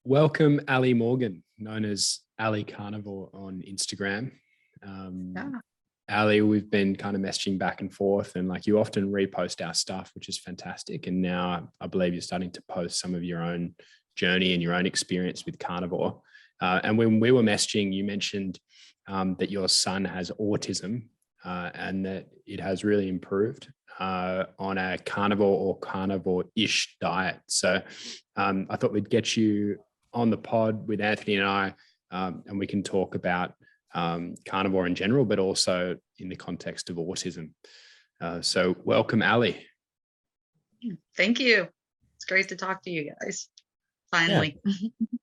Welcome, Allie Morgan, known as Allie Carnivore on Instagram. Yeah. Allie, we've been kind of messaging back and forth, and like you often repost our stuff, which is fantastic. And now I believe you're starting to post some of your own journey and your own experience with carnivore. And when we were messaging, you mentioned that your son has autism and that it has really improved on a carnivore or carnivore-ish diet. So I thought we'd get you on the pod with Anthony and I, and we can talk about carnivore in general, but also in the context of autism. So welcome, Allie. Thank you. It's great to talk to you guys. Finally.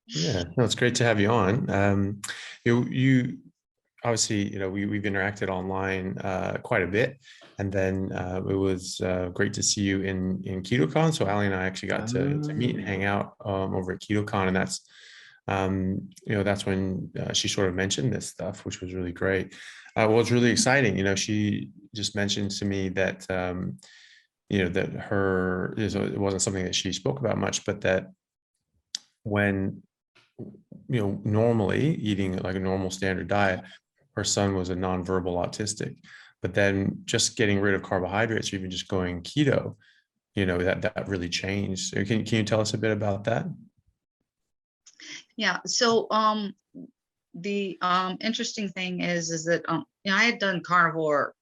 Yeah, no, it's great to have you on. You obviously, we've interacted online quite a bit, and then it was great to see you in KetoCon. So Allie and I actually got to meet and hang out over at KetoCon, and that's when she sort of mentioned this stuff, which was really great. Well, it's really exciting. She just mentioned to me that that it wasn't something that she spoke about much, but that when normally eating like a normal standard diet, her son was a nonverbal autistic, but then just getting rid of carbohydrates or even just going keto, that really changed. So can you tell us a bit about that? Yeah. So the interesting thing is that I had done carnivore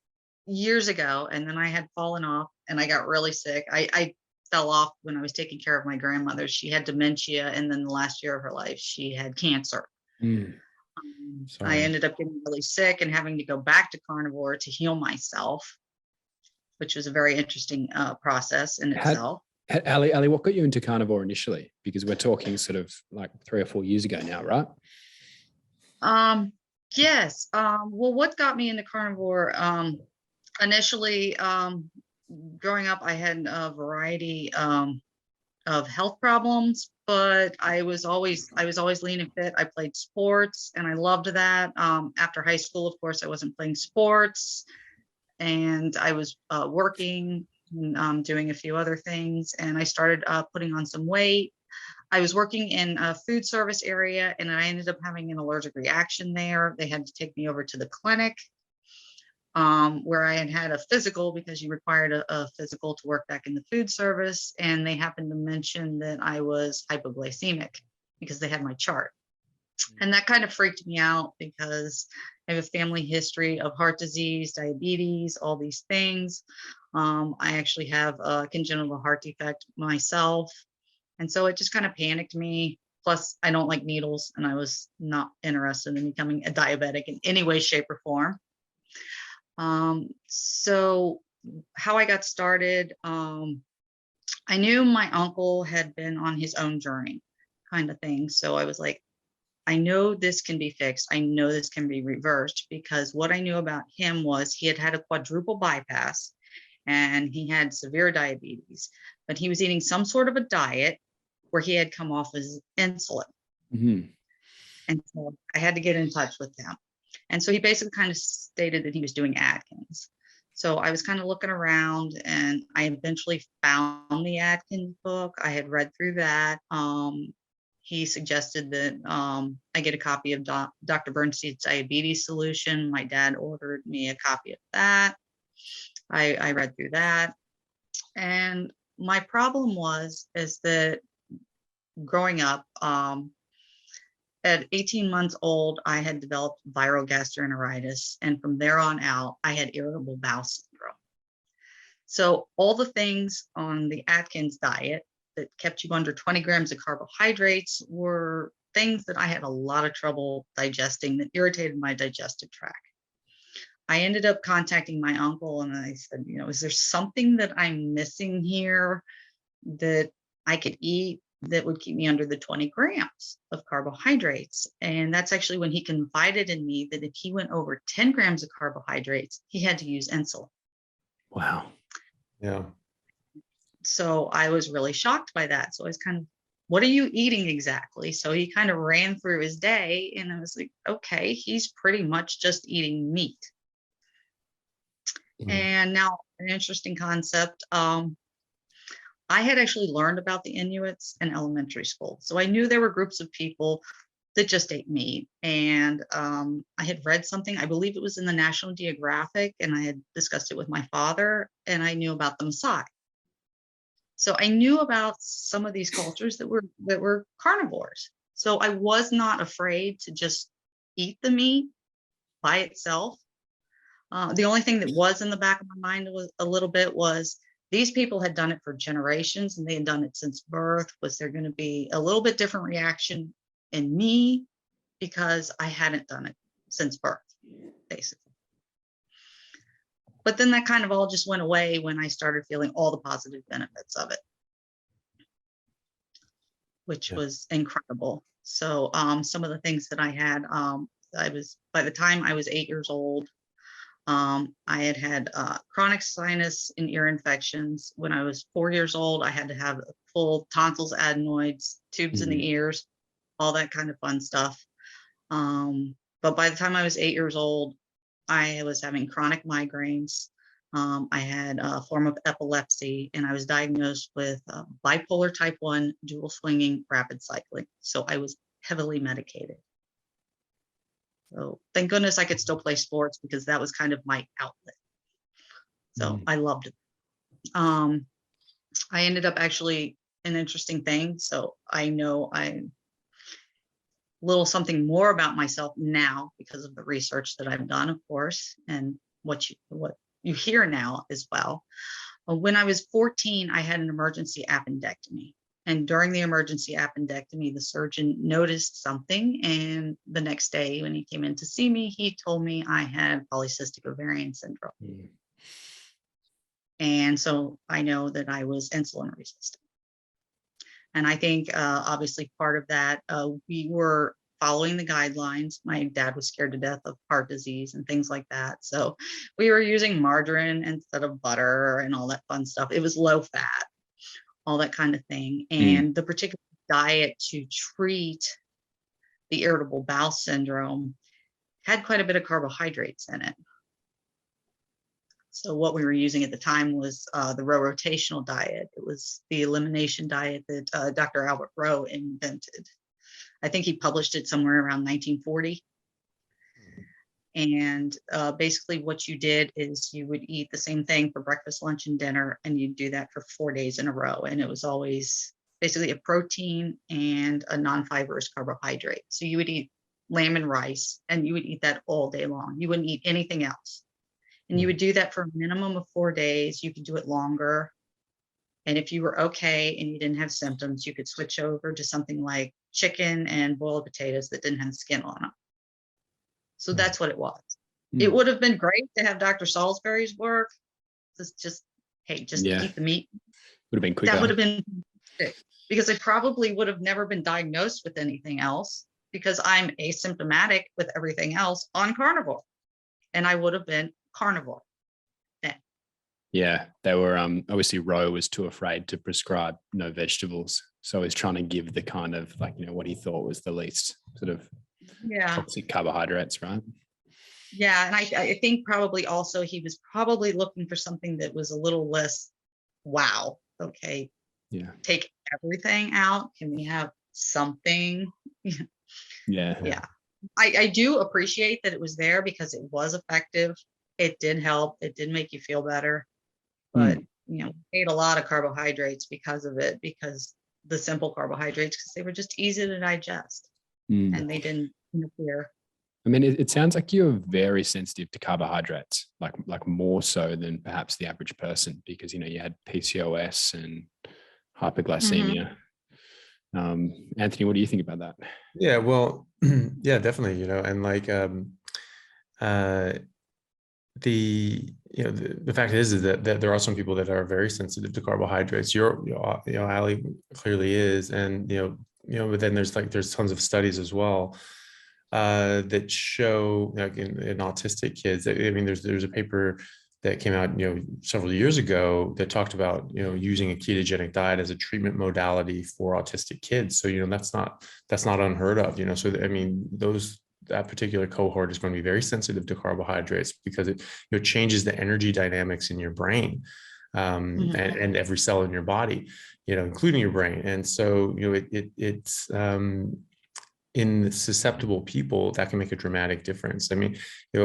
years ago, and then I had fallen off and I got really sick. I fell off when I was taking care of my grandmother. She had dementia, and then the last year of her life, she had cancer. I ended up getting really sick and having to go back to carnivore to heal myself, which was a very interesting process in itself. Allie, what got you into carnivore initially? Because we're talking sort of like 3 or 4 years ago now, right? Yes. Well, what got me into carnivore initially, growing up, I had a variety of health problems, but I was always lean and fit. I played sports and I loved that. After high school, of course, I wasn't playing sports, and I was working, doing a few other things, and I started putting on some weight. I was working in a food service area, and I ended up having an allergic reaction there. They had to take me over to the clinic, where I had a physical, because you required a physical to work back in the food service. And they happened to mention that I was hypoglycemic because they had my chart. And that kind of freaked me out because I have a family history of heart disease, diabetes, all these things. I actually have a congenital heart defect myself. And so it just kind of panicked me. Plus, I don't like needles, and I was not interested in becoming a diabetic in any way, shape, or form. So how I got started, I knew my uncle had been on his own journey kind of thing. So I was like, I know this can be fixed. I know this can be reversed, because what I knew about him was he had had a quadruple bypass and he had severe diabetes, but he was eating some sort of a diet where he had come off his insulin. Mm-hmm. And so I had to get in touch with him. And so he basically kind of stated that he was doing Atkins. So I was kind of looking around, and I eventually found the Atkins book. I had read through that. He suggested that I get a copy of Dr. Bernstein's Diabetes Solution. My dad ordered me a copy of that. I read through that. And my problem is that growing up, at 18 months old, I had developed viral gastroenteritis. And from there on out, I had irritable bowel syndrome. So all the things on the Atkins diet that kept you under 20 grams of carbohydrates were things that I had a lot of trouble digesting, that irritated my digestive tract. I ended up contacting my uncle, and I said, is there something that I'm missing here that I could eat that would keep me under the 20 grams of carbohydrates? And that's actually when he confided in me that if he went over 10 grams of carbohydrates, he had to use insulin. Wow. Yeah. So I was really shocked by that. So I was kind of, what are you eating exactly? So he kind of ran through his day, and I was like, okay, he's pretty much just eating meat. And now, an interesting concept. I had actually learned about the Inuits in elementary school. So I knew there were groups of people that just ate meat. And I had read something, I believe it was in the National Geographic, and I had discussed it with my father, and I knew about the Maasai. So I knew about some of these cultures that were carnivores. So I was not afraid to just eat the meat by itself. The only thing that was in the back of my mind was a little bit was these people had done it for generations and they had done it since birth. Was there going to be a little bit different reaction in me because I hadn't done it since birth, basically? But then that kind of all just went away when I started feeling all the positive benefits of it, which was incredible. So some of the things that I had, by the time I was 8 years old, I had chronic sinus and ear infections. When I was 4 years old, I had to have full tonsils, adenoids, tubes in the ears, all that kind of fun stuff. But by the time I was 8 years old, I was having chronic migraines. I had a form of epilepsy, and I was diagnosed with bipolar type 1, dual swinging, rapid cycling. So I was heavily medicated. So thank goodness I could still play sports because that was kind of my outlet. So I loved it. I ended up actually an interesting thing. So I know I'm a little something more about myself now because of the research that I've done, of course, and what you hear now as well. When I was 14, I had an emergency appendectomy. And during the emergency appendectomy, the surgeon noticed something. And the next day when he came in to see me, he told me I had polycystic ovarian syndrome. And so I know that I was insulin resistant. And I think obviously part of that, we were following the guidelines. My dad was scared to death of heart disease and things like that. So we were using margarine instead of butter and all that fun stuff. It was low fat, all that kind of thing. And the particular diet to treat the irritable bowel syndrome had quite a bit of carbohydrates in it. So what we were using at the time was the Rowe rotational diet. It was the elimination diet that Dr. Albert Rowe invented. I think he published it somewhere around 1940. And basically what you did is you would eat the same thing for breakfast, lunch, and dinner, and you'd do that for 4 days in a row. And it was always basically a protein and a non-fibrous carbohydrate. So you would eat lamb and rice, and you would eat that all day long. You wouldn't eat anything else. And you would do that for a minimum of 4 days. You could do it longer. And if you were okay and you didn't have symptoms, you could switch over to something like chicken and boiled potatoes that didn't have skin on them. So that's what it was. It would have been great to have Dr. Salisbury's work. Just eat the meat. Would have been quicker. That would have been because I probably would have never been diagnosed with anything else because I'm asymptomatic with everything else on carnivore. And I would have been carnivore then. Yeah, they were obviously Rowe was too afraid to prescribe no vegetables. So he's trying to give the kind of what he thought was the least sort of toxic carbohydrates, right? Yeah, and I think probably also he was probably looking for something that was a little less wow. Okay. Yeah. Take everything out. Can we have something? Yeah. I do appreciate that it was there because it was effective. It did help. It did make you feel better. But we ate a lot of carbohydrates because of it, because the simple carbohydrates, because they were just easy to digest and they didn't interfere. I mean, it sounds like you're very sensitive to carbohydrates, like more so than perhaps the average person, because you had PCOS and hypoglycemia. Anthony, what do you think about that? Yeah, well, yeah, definitely. And the fact is that there are some people that are very sensitive to carbohydrates. Allie clearly is, and but then there's tons of studies as well that show in autistic kids. I mean, there's a paper that came out several years ago that talked about using a ketogenic diet as a treatment modality for autistic kids. So that's not unheard of. So I mean, that particular cohort is going to be very sensitive to carbohydrates because it changes the energy dynamics in your brain. and every cell in your body, including your brain. And so, it's in susceptible people that can make a dramatic difference. I mean,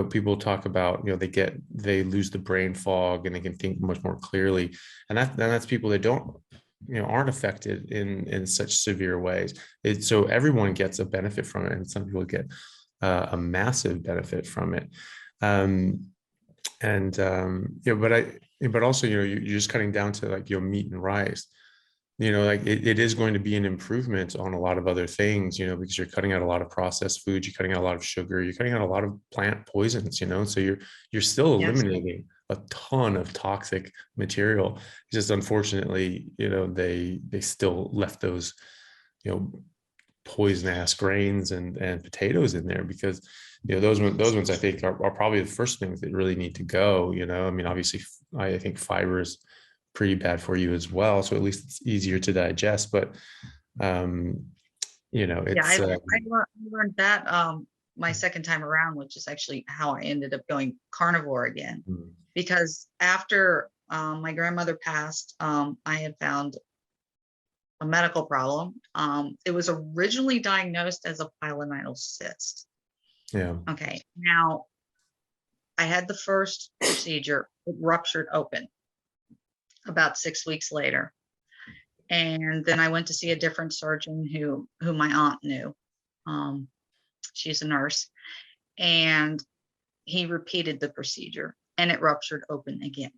people talk about, they lose the brain fog and they can think much more clearly. And that's people that aren't affected in such severe ways. So everyone gets a benefit from it, and some people get a massive benefit from it. But also, you're just cutting down to like meat and rice. Like it is going to be an improvement on a lot of other things, because you're cutting out a lot of processed foods, you're cutting out a lot of sugar, you're cutting out a lot of plant poisons, so you're still eliminating a ton of toxic material. It's just unfortunately, they still left those, poison ass grains and potatoes in there, because those ones I think are probably the first things that really need to go. I mean, obviously I think fiber is pretty bad for you as well, so at least it's easier to digest. But it's I learned that my second time around, which is actually how I ended up going carnivore again. Because after my grandmother passed, I had found a medical problem. It was originally diagnosed as a pilonidal cyst. Yeah. Okay. Now, I had the first procedure. It ruptured open about 6 weeks later. And then I went to see a different surgeon who my aunt knew. She's a nurse. And he repeated the procedure and it ruptured open again.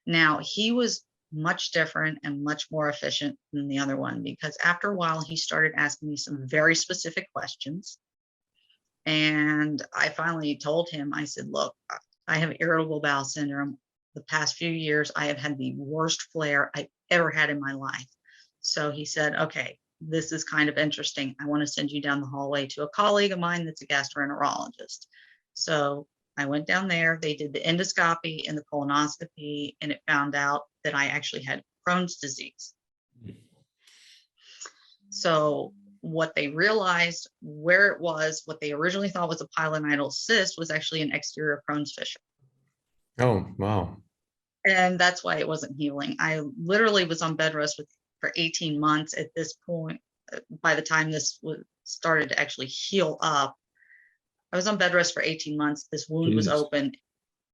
Now, he was much different and much more efficient than the other one, because after a while, he started asking me some very specific questions. And I finally told him, I said, look, I have irritable bowel syndrome. The past few years, I have had the worst flare I've ever had in my life. So he said, okay, this is kind of interesting. I want to send you down the hallway to a colleague of mine that's a gastroenterologist. So I went down there. They did the endoscopy and the colonoscopy, and it found out that I actually had Crohn's disease. So what they realized, where it was, what they originally thought was a pilonidal cyst was actually an exterior Crohn's fissure. Oh, wow. And that's why it wasn't healing. I literally was on bed rest for 18 months at this point. By the time this started to actually heal up, I was on bed rest for 18 months. This wound was open,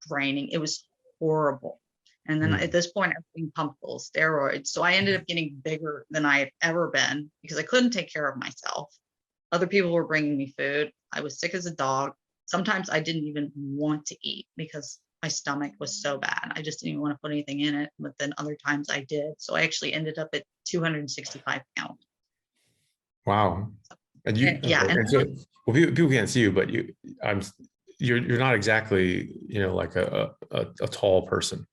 draining. It was horrible. And then at this point, I was being pumped full of steroids. So I ended up getting bigger than I had ever been because I couldn't take care of myself. Other people were bringing me food. I was sick as a dog. Sometimes I didn't even want to eat because my stomach was so bad. I just didn't even want to put anything in it. But then other times I did. So I actually ended up at 265 pounds. Wow. And And so, well, people can't see you, but you're not exactly, like a tall person.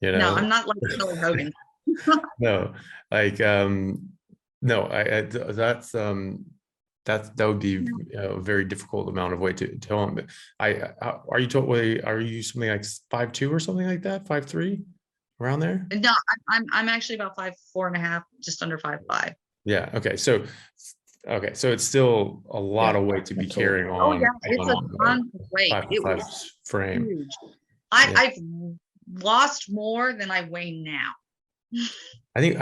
No, I'm not like Billy Hogan. No, like no, that would be a very difficult amount of weight to tell him. Are you something like 5'2" or something like that? 5'3", around there? No, I'm actually about 5'4.5", just under 5'5". Yeah. Okay. So it's still a lot of weight to be carrying on. Oh yeah, it's a ton of weight. 5'5" frame. Huge. I've lost more than I weigh now. I think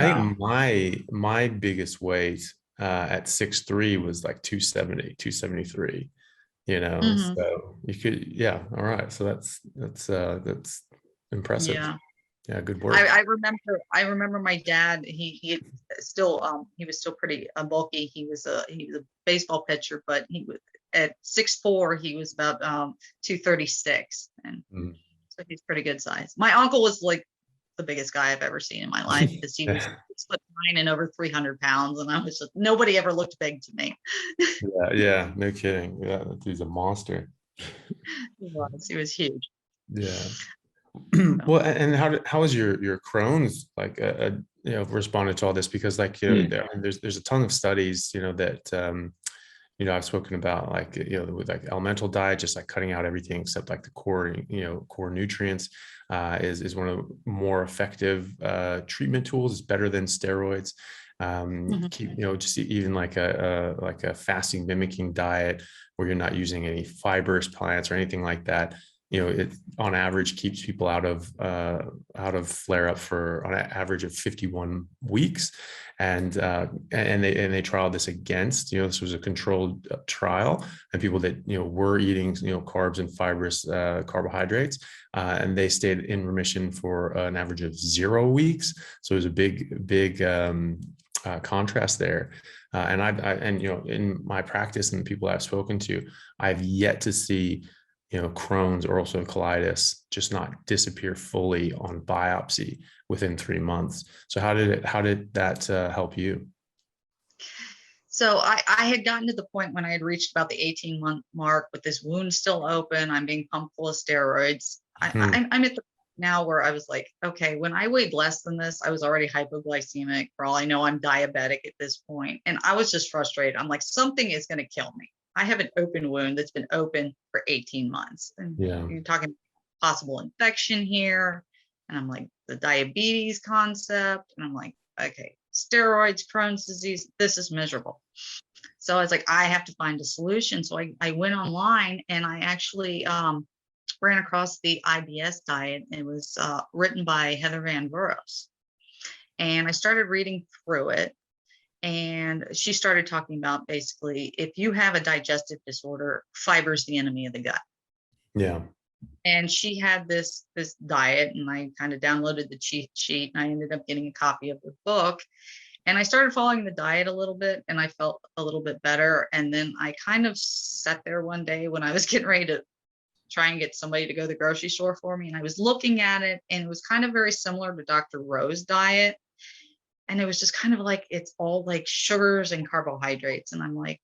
my biggest weight at 6'3" was like 270, 273. So you could, all right. So that's impressive. Yeah, good work. I remember my dad. He was still pretty bulky. He was a baseball pitcher, but he was at 6'4". He was about 236, and so he's pretty good size. My uncle was like the biggest guy I've ever seen in my life because he was 6'9" and over 300 pounds, and I was just, nobody ever looked big to me. Yeah, no kidding. Yeah, he's a monster. He was huge. Yeah. Well, and how is your Crohn's responded to all this? Because there's a ton of studies that I've spoken about, like with like elemental diet, just like cutting out everything except like the core nutrients is one of the more effective treatment tools. It's better than steroids. Just even like a fasting mimicking diet where you're not using any fibrous plants or anything like that. it on average keeps people out of flare up for on an average of 51 weeks. And they trialed this against, this was a controlled trial, and people that, were eating, carbs and fibrous carbohydrates, and they stayed in remission for an average of 0 weeks. So it was a big contrast there. And in my practice and the people I've spoken to, I've yet to see, Crohn's or ulcerative colitis just not disappear fully on biopsy within 3 months. So how did that help you? So I had gotten to the point when I had reached about the 18-month mark with this wound still open. I'm being pumped full of steroids. I'm at the point now where I was like, okay, when I weighed less than this, I was already hypoglycemic. For all I know, I'm diabetic at this point. And I was just frustrated. I'm like, something is going to kill me. I have an open wound that's been open for 18 months. And you're talking possible infection here. And I'm like, the diabetes concept. And I'm like, okay, steroids, Crohn's disease, this is miserable. So I was like, I have to find a solution. So I went online and I actually ran across the IBS diet. It was written by Heather Van Vuros. And I started reading through it. And she started talking about basically, if you have a digestive disorder, fiber is the enemy of the gut. Yeah. And she had this diet, and I kind of downloaded the cheat sheet, and I ended up getting a copy of the book. And I started following the diet a little bit, and I felt a little bit better. And then I kind of sat there one day when I was getting ready to try and get somebody to go to the grocery store for me. And I was looking at it, and it was kind of very similar to Dr. Rowe's diet. And it was just kind of like, it's all like sugars and carbohydrates. And I'm like,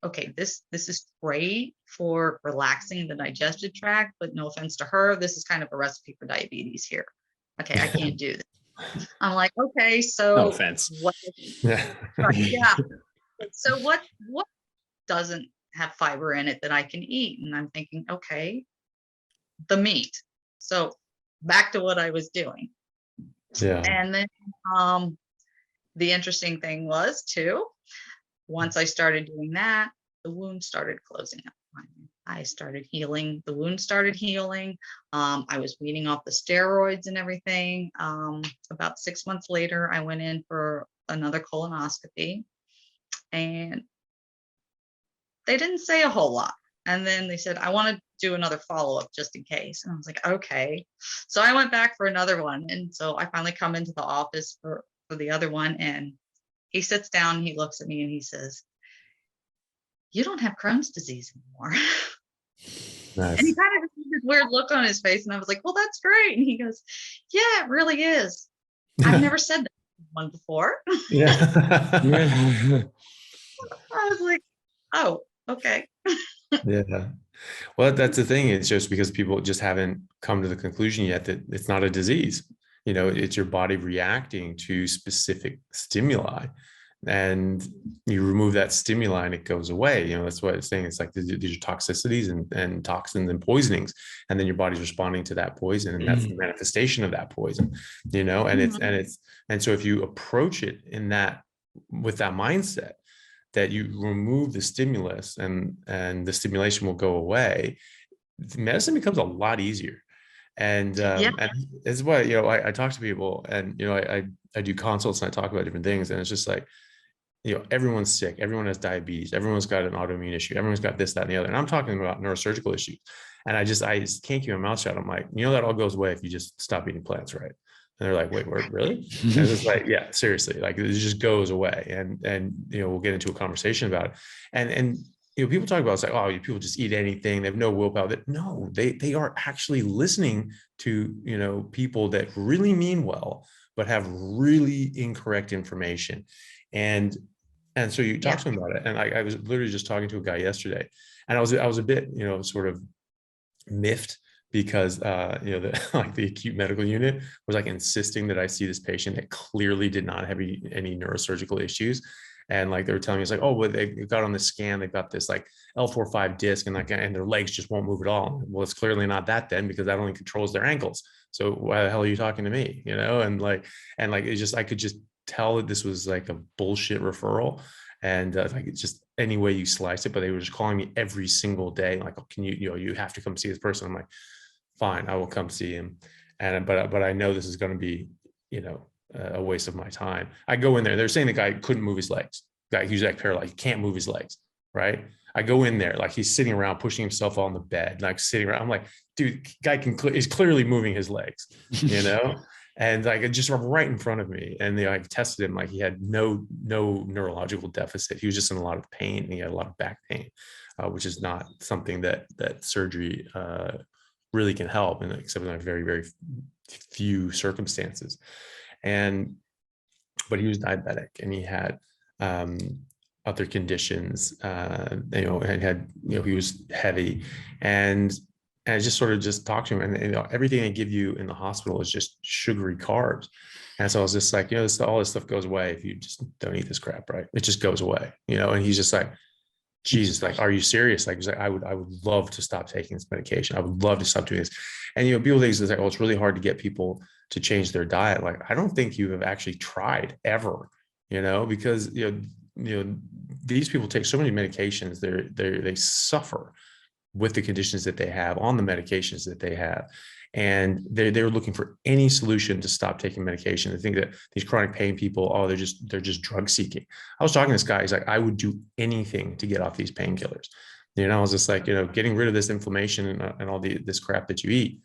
okay, this is great for relaxing the digestive tract, but no offense to her, this is kind of a recipe for diabetes here. Okay, I can't do this. I'm like, okay, so no offense. Yeah. So what doesn't have fiber in it that I can eat? And I'm thinking, okay, the meat. So back to what I was doing. Yeah. And then the interesting thing was too, once I started doing that, the wound started closing up. I started healing. The wound started healing. I was weaning off the steroids and everything. About 6 months later, I went in for another colonoscopy, and they didn't say a whole lot. And then they said, I want to do another follow-up just in case. And I was like, okay. So I went back for another one. And so I finally come into the office for the other one, and he sits down, he looks at me, and he says, you don't have Crohn's disease anymore. Nice. And he kind of had this weird look on his face, and I was like, well, that's great. And he goes, yeah, it really is. I've never said that to one before. Yeah. I was like, oh, okay. Yeah. Well, that's the thing. It's just because people just haven't come to the conclusion yet that it's not a disease. It's your body reacting to specific stimuli, and you remove that stimuli and it goes away. That's what it's saying. It's like these are toxicities and toxins and poisonings, and then your body's responding to that poison, and that's the manifestation of that poison. And so if you approach it with that mindset, that you remove the stimulus and the stimulation will go away, medicine becomes a lot easier. And it's why, I talk to people, and, I do consults and I talk about different things, and it's just like, everyone's sick. Everyone has diabetes. Everyone's got an autoimmune issue. Everyone's got this, that, and the other. And I'm talking about neurosurgical issues. And I just can't keep my mouth shut. I'm like, that all goes away if you just stop eating plants, right? And they're like, wait, really? And it's like, yeah, seriously, like it just goes away. And we'll get into a conversation about it. And people talk about, it's like, oh, people just eat anything. They have no willpower. No, they are actually listening to, people that really mean well, but have really incorrect information. And so you talk to them about it. And I was literally just talking to a guy yesterday, and I was a bit, sort of miffed, because the acute medical unit was like insisting that I see this patient that clearly did not have any neurosurgical issues. And like they were telling me, it's like, oh, well, they got on the scan, they've got this like L4-5 disc, and their legs just won't move at all. Well, it's clearly not that then, because that only controls their ankles. So why the hell are you talking to me? And it's just, I could just tell that this was like a bullshit referral. And it's any way you slice it, but they were just calling me every single day, like, oh, can you have to come see this person. I'm like, fine, I will come see him. And but I know this is going to be, a waste of my time. I go in there. They're saying the guy couldn't move his legs. Guy who's like paralyzed, he can't move his legs. Right. I go in there, like he's sitting around pushing himself on the bed, like sitting around. I'm like, dude, guy is clearly moving his legs, and like just right in front of me. And they like tested him, like he had no neurological deficit. He was just in a lot of pain. And he had a lot of back pain, which is not something that surgery really can help, and except in very, very few circumstances. But he was diabetic, and he had other conditions, and he was heavy, and I just sort of just talked to him, and everything they give you in the hospital is just sugary carbs. And so I was just like, all this stuff goes away if you just don't eat this crap, right? It just goes away, and he's just like, Jesus, like, are you serious? Like, he's like, I would love to stop taking this medication. I would love to stop doing this. And, people think it's like, oh, it's really hard to get people to change their diet. Like, I don't think you have actually tried ever, because, these people take so many medications. They suffer with the conditions that they have, on the medications that they have. And they're looking for any solution to stop taking medication. They think that these chronic pain people, oh, they're just drug seeking. I was talking to this guy. He's like, I would do anything to get off these painkillers. I was just like, getting rid of this inflammation and all this crap that you eat,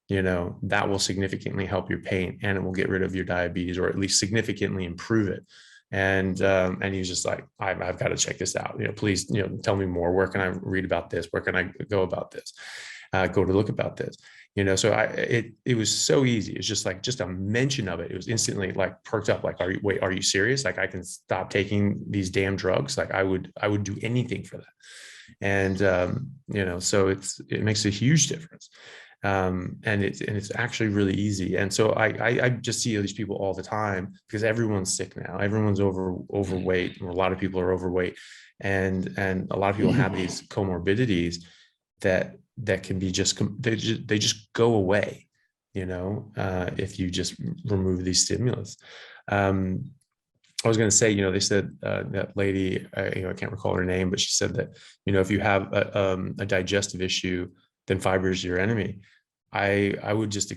that will significantly help your pain, and it will get rid of your diabetes, or at least significantly improve it. And he was just like, I've got to check this out. Please, tell me more. Where can I read about this? Where can I go about this? Go to look about this. So it was so easy. It's just like, just a mention of it was instantly like perked up. Like, are you serious? Like, I can stop taking these damn drugs. Like, I would do anything for that. And so it makes a huge difference. And it's actually really easy. And so I just see these people all the time, because everyone's sick now. Everyone's overweight, or a lot of people are overweight, and a lot of people have these comorbidities that can be they just go away, if you just remove these stimulus. I was going to say, they said that lady, I can't recall her name, but she said that, if you have a digestive issue, then fiber is your enemy. I would just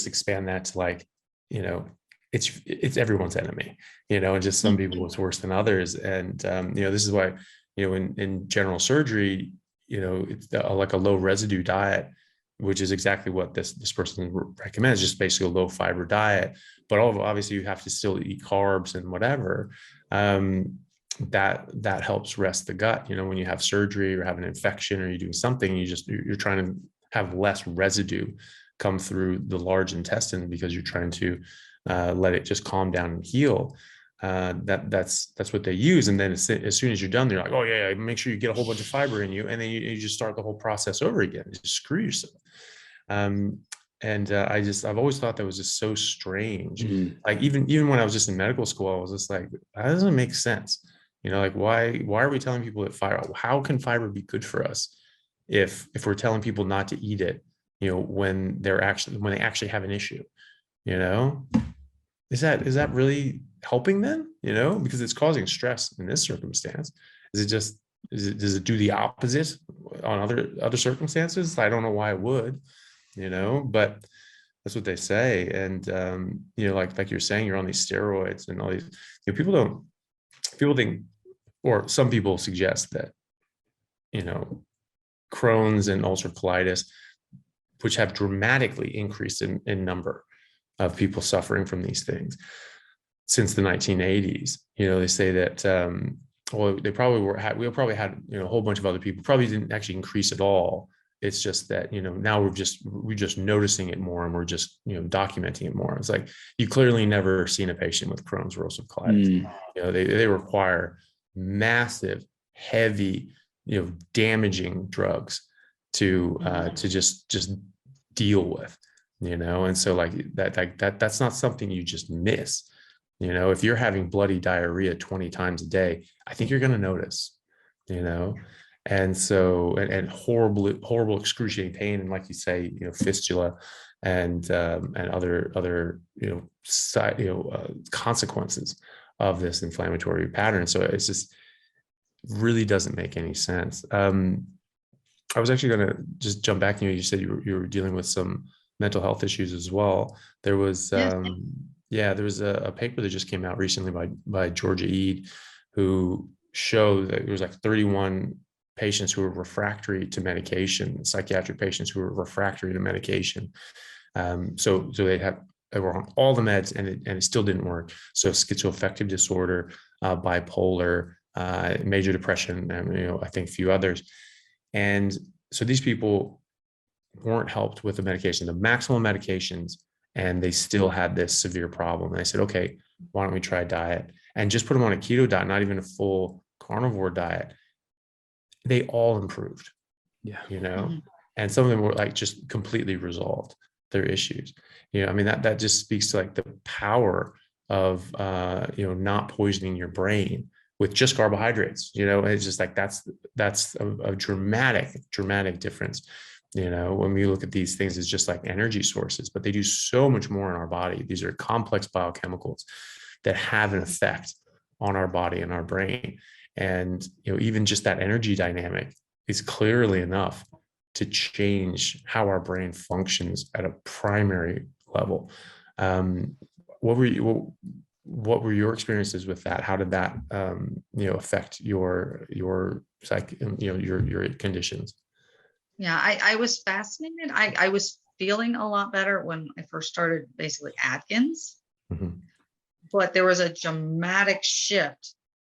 expand that to, like, it's everyone's enemy, and just some people it's worse than others. And, this is why, in general surgery, it's like a low residue diet, which is exactly what this person recommends, just basically a low fiber diet. But obviously you have to still eat carbs and whatever. That helps rest the gut. When you have surgery or have an infection or you're doing something, you're trying to have less residue come through the large intestine, because you're trying to let it just calm down and heal. That's what they use. And then as soon as you're done, they're like, oh yeah, make sure you get a whole bunch of fiber in you. And then you just start the whole process over again. You just screw yourself. I've always thought that was just so strange. Mm-hmm. Like even when I was just in medical school, I was just like, that doesn't make sense. Like why are we telling people that how can fiber be good for us if we're telling people not to eat it, when they actually have an issue, is that really helping them, because it's causing stress in this circumstance? Does it do the opposite on other circumstances? I don't know why it would, but that's what they say. And, like you're saying, you're on these steroids and all these, people think, or some people suggest that, Crohn's and ulcerative colitis, which have dramatically increased in number of people suffering from these things since the 1980s. They say that, they probably we probably had, a whole bunch of other people, probably didn't actually increase at all. It's just that, now we're just noticing it more, and we're just, documenting it more. It's like, you clearly never seen a patient with Crohn's or ulcerative colitis. They require massive, heavy, damaging drugs to just deal with, and so like that's not something you just miss. If you're having bloody diarrhea 20 times a day, I think you're going to notice, and so, and horrible, excruciating pain. And like you say, fistula and other, consequences of this inflammatory pattern. So it's just, really doesn't make any sense. I was actually going to just jump back to you. You said you were dealing with some mental health issues as well. There was, Yes. there was a paper that just came out recently by Georgia Eade, who showed that there was like 31 patients who were refractory to medication, psychiatric patients who were refractory to medication. So they were on all the meds and it still didn't work. So schizoaffective disorder, bipolar, major depression, and I think a few others. And so these people weren't helped with the medication, the maximum medications, and they still had this severe problem. And I said, okay, why don't we try a diet and just put them on a keto diet, not even a full carnivore diet. They all improved, and some of them were like just completely resolved their issues. I mean, that just speaks to like the power of, not poisoning your brain with just carbohydrates. It's just like, that's a dramatic difference. When we look at these things as just like energy sources, but they do so much more in our body. These are complex biochemicals that have an effect on our body and our brain. And, even just that energy dynamic is clearly enough to change how our brain functions at a primary level. What were your experiences with that? How did that, affect your psych, your conditions? Yeah, I was fascinated. I was feeling a lot better when I first started basically Atkins, but there was a dramatic shift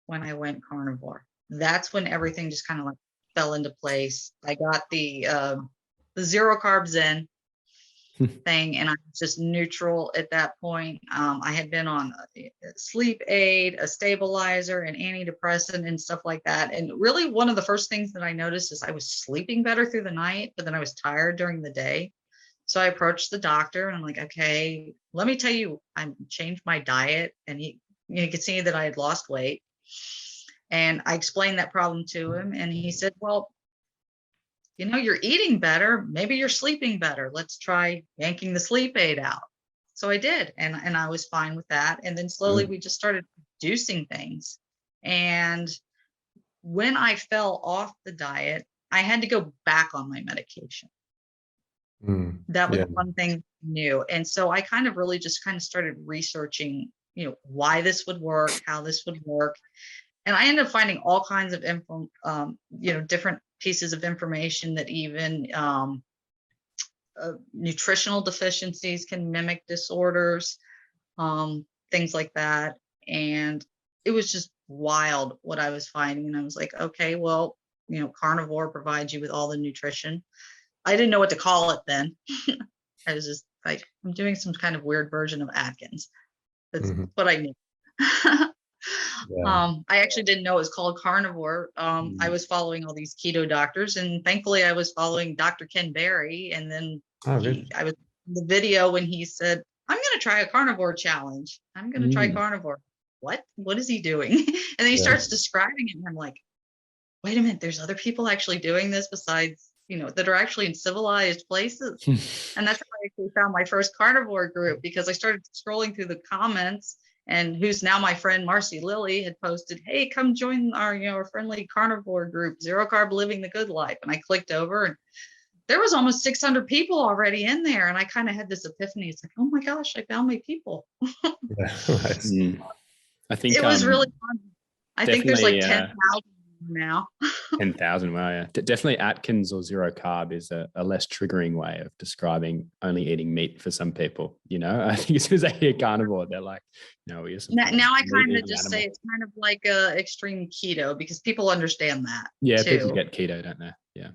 when I went carnivore. That's when everything just kind of like fell into place. I got the zero carb Zen thing, and I was just neutral at that point. I had been on a sleep aid, a stabilizer, an antidepressant, and stuff like that. And really, one of the first things that I noticed is I was sleeping better through the night, but then I was tired during the day. So I approached the doctor, and I'm like, okay, let me tell you, I changed my diet, and you could see that I had lost weight. And I explained that problem to him, and he said, well, you're eating better. Maybe you're sleeping better. Let's try yanking the sleep aid out. So I did. And I was fine with that. And then slowly we just started reducing things. And when I fell off the diet, I had to go back on my medication. That was one thing new. And so I kind of really just kind of started researching, why this would work, how this would work. And I ended up finding all kinds of info, different pieces of information that even nutritional deficiencies can mimic disorders, things like that. And it was just wild what I was finding. And I was like, okay, well, carnivore provides you with all the nutrition. I didn't know what to call it then. I was just like, I'm doing some kind of weird version of Atkins. That's what I knew. I actually didn't know it was called carnivore. I was following all these keto doctors, and thankfully I was following Dr. Ken Berry. And then I was in the video when he said, I'm going to try a carnivore challenge. I'm going to try carnivore. What is he doing? And then he starts describing it, and I'm like, wait a minute, there's other people actually doing this besides, that are actually in civilized places. And that's how I actually found my first carnivore group, because I started scrolling through the comments, and who's now my friend Marcy Lilly had posted, hey, come join our friendly carnivore group, Zero Carb Living the Good Life. And I clicked over, and there was almost 600 people already in there. And I kind of had this epiphany. It's like, oh my gosh, I found my people. I think it was really fun. I think there's like 10,000 now. 10,000. Wow. Yeah. Definitely Atkins or zero carb is a less triggering way of describing only eating meat for some people. I think as soon as they hear carnivore, they're like, no, now I kind of just say it's kind of like a extreme keto, because people understand that. Yeah. Too. People get keto, don't they? Yeah.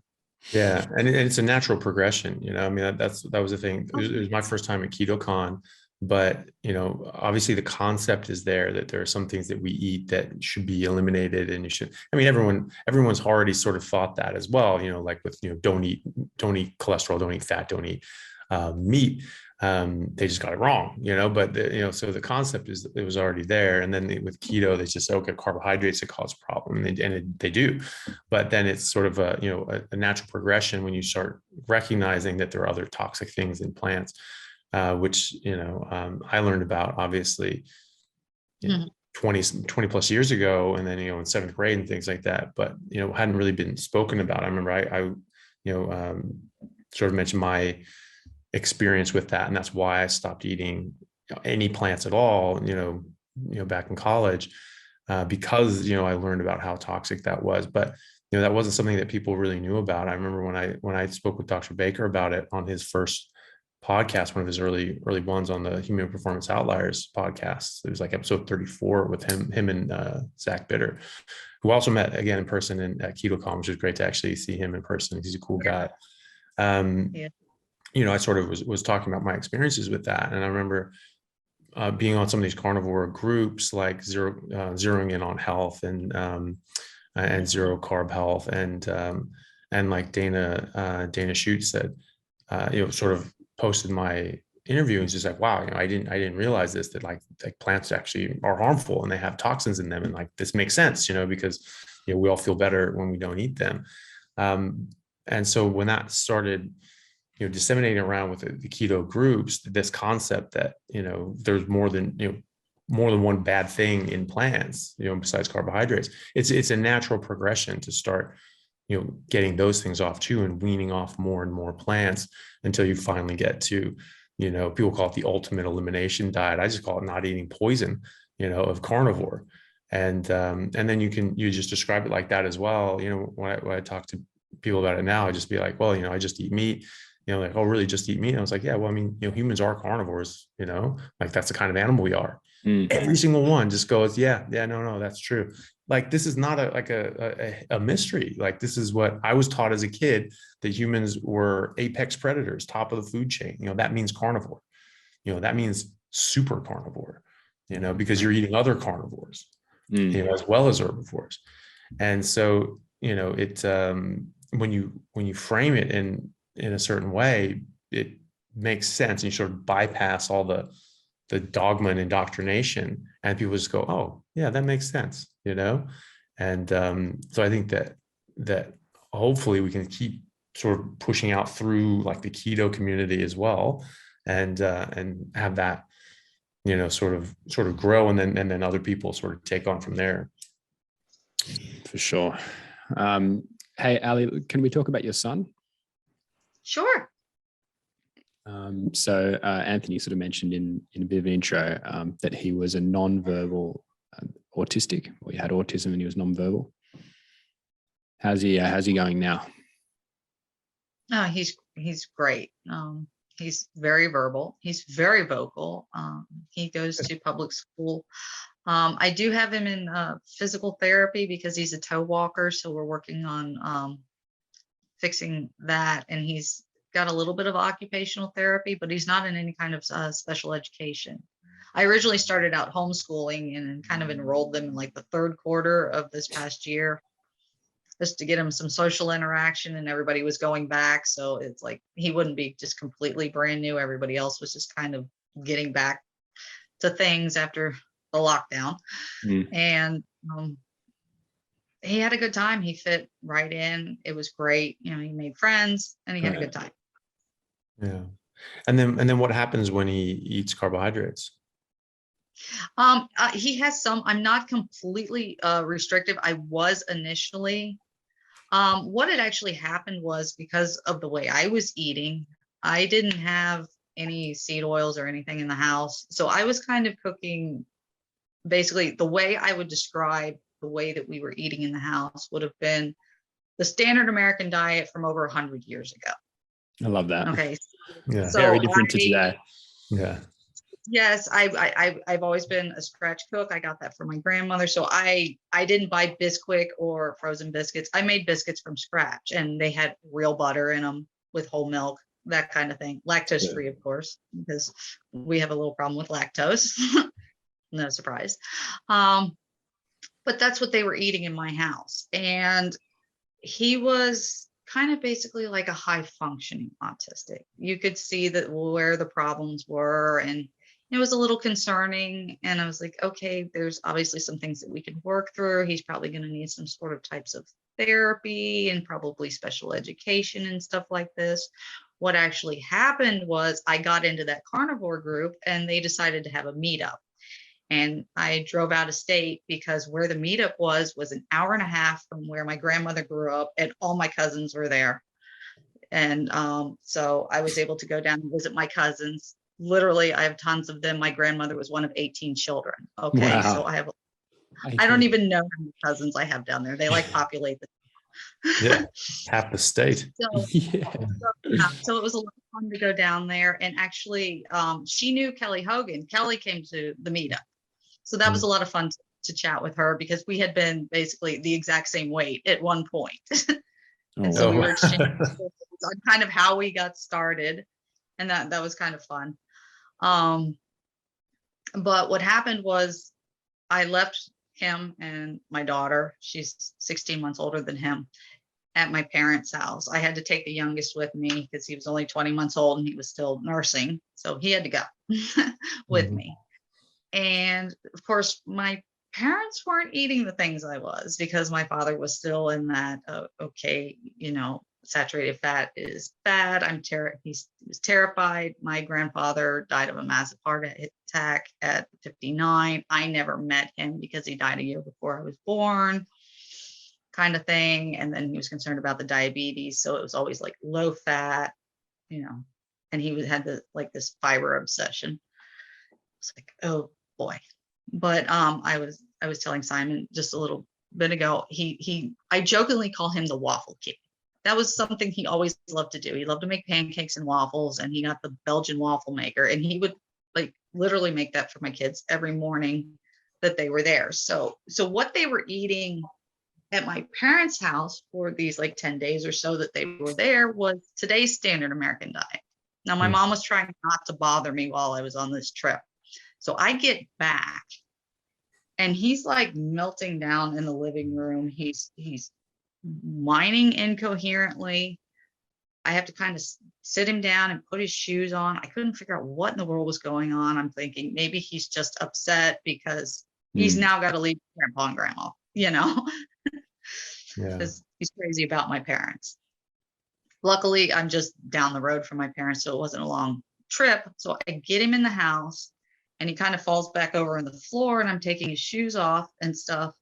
Yeah. And it's a natural progression, I mean, that was the thing. It was my first time at KetoCon. But, obviously the concept is there that there are some things that we eat that should be eliminated, and everyone's already sort of thought that as well, like with, don't eat cholesterol, don't eat fat, don't eat meat. They just got it wrong, but so the concept it was already there. And then with keto, they just say, okay, carbohydrates that cause a problem, and they do. But then it's sort of a natural progression when you start recognizing that there are other toxic things in plants. Which I learned about obviously 20 plus years ago, and then, in seventh grade and things like that, but, hadn't really been spoken about. I remember I sort of mentioned my experience with that. And that's why I stopped eating any plants at all, back in college, because, I learned about how toxic that was. But, that wasn't something that people really knew about. I remember when I spoke with Dr. Baker about it on his first podcast, one of his early ones on the Human Performance Outliers podcast. It was like episode 34 with him and Zach Bitter, who also met again in person at KetoCon, which was great to actually see him in person. He's a cool guy. I sort of was talking about my experiences with that. And I remember being on some of these carnivore groups, like zeroing in on health and zero carb health. And like Dana Schuetz said, sort of posted my interview, and it's just like, wow, I didn't realize this, that like plants actually are harmful and they have toxins in them. And like, this makes sense, because, we all feel better when we don't eat them. And so when that started, disseminating around with the keto groups, this concept that, there's more than one bad thing in plants, besides carbohydrates, it's a natural progression to start, getting those things off too, and weaning off more and more plants until you finally get to, people call it the ultimate elimination diet. I just call it not eating poison, of carnivore. And then you just describe it like that as well. When I talk to people about it now, I just be like, well, I just eat meat. Like, oh, really, just eat meat? And I was like, yeah, well, I mean, humans are carnivores, like that's the kind of animal we are. Every single one just goes, yeah, no, that's true. Like, this is not a mystery. Like, this is what I was taught as a kid, that humans were apex predators, top of the food chain. That means carnivore. That means super carnivore, because you're eating other carnivores, as well as herbivores. And so, it when you frame it in a certain way, it makes sense. And you sort of bypass all the dogma and indoctrination, and people just go, oh yeah, that makes sense, And so I think that hopefully we can keep sort of pushing out through like the keto community as well, and have that, sort of grow, and then other people sort of take on from there. For sure. Hey, Allie, can we talk about your son? Sure. So Anthony sort of mentioned in a bit of an intro that he was a non-verbal autistic, or he had autism and he was non-verbal. How's he going now? No, he's great. He's very verbal. He's very vocal. He goes to public school. I do have him in physical therapy because he's a toe walker. So we're working on fixing that. And he's got a little bit of occupational therapy, but he's not in any kind of special education. I originally started out homeschooling and kind of enrolled them in like the third quarter of this past year, just to get him some social interaction, and everybody was going back. So it's like he wouldn't be just completely brand new. Everybody else was just kind of getting back to things after the lockdown. And he had a good time. He fit right in. It was great. He made friends and he had a good time. Yeah. And then what happens when he eats carbohydrates? He has some. I'm not completely restrictive. I was initially. What had actually happened was, because of the way I was eating, I didn't have any seed oils or anything in the house. So I was kind of cooking, basically the way I would describe the way that we were eating in the house would have been the standard American diet from over 100 years ago. I love that. Okay. Yeah. So very different to today. Yeah. Yes, I've always been a scratch cook. I got that from my grandmother. So I didn't buy Bisquick or frozen biscuits. I made biscuits from scratch, and they had real butter in them with whole milk, that kind of thing. Lactose free, of course, because we have a little problem with lactose. No surprise. But that's what they were eating in my house. And he was kind of basically like a high functioning autistic. You could see that where the problems were, and it was a little concerning. And I was like, okay, there's obviously some things that we can work through. He's probably going to need some sort of types of therapy and probably special education and stuff like this. What actually happened was I got into that carnivore group, and they decided to have a meetup. And I drove out of state because where the meetup was an hour and a half from where my grandmother grew up, and all my cousins were there. And so I was able to go down and visit my cousins. Literally, I have tons of them. My grandmother was one of 18 children. Okay, Wow. so I don't even know how many cousins I have down there. They like populate the Yeah, half the state. so, Yeah. so it was a lot of fun to go down there. And actually, she knew Kelly Hogan. Kelly came to the meetup. So that was a lot of fun to chat with her, because we had been basically the exact same weight at one point. And so we were exchanging stories on kind of how we got started. And that was kind of fun. But what happened was I left him and my daughter, she's 16 months older than him, at my parents' house. I had to take the youngest with me because he was only 20 months old and he was still nursing. So he had to go with me. And of course, my parents weren't eating the things I was, because my father was still in that, okay, saturated fat is bad. He was terrified. My grandfather died of a massive heart attack at 59. I never met him because he died a year before I was born, kind of thing. And then he was concerned about the diabetes. So it was always like low fat, and he had this fiber obsession. It's like, oh boy. But I was telling Simon just a little bit ago, I jokingly call him the waffle king. That was something he always loved to do. He loved to make pancakes and waffles, and he got the Belgian waffle maker, and he would literally make that for my kids every morning that they were there. So what they were eating at my parents' house for these 10 days or so that they were there was today's standard American diet. Now, my mom was trying not to bother me while I was on this trip. So I get back and he's melting down in the living room. He's whining incoherently. I have to kind of sit him down and put his shoes on. I couldn't figure out what in the world was going on. I'm thinking maybe he's just upset because he's now got to leave grandpa and grandma, because he's crazy about my parents. Luckily, I'm just down the road from my parents, so it wasn't a long trip. So I get him in the house and he kind of falls back over on the floor, and I'm taking his shoes off and stuff.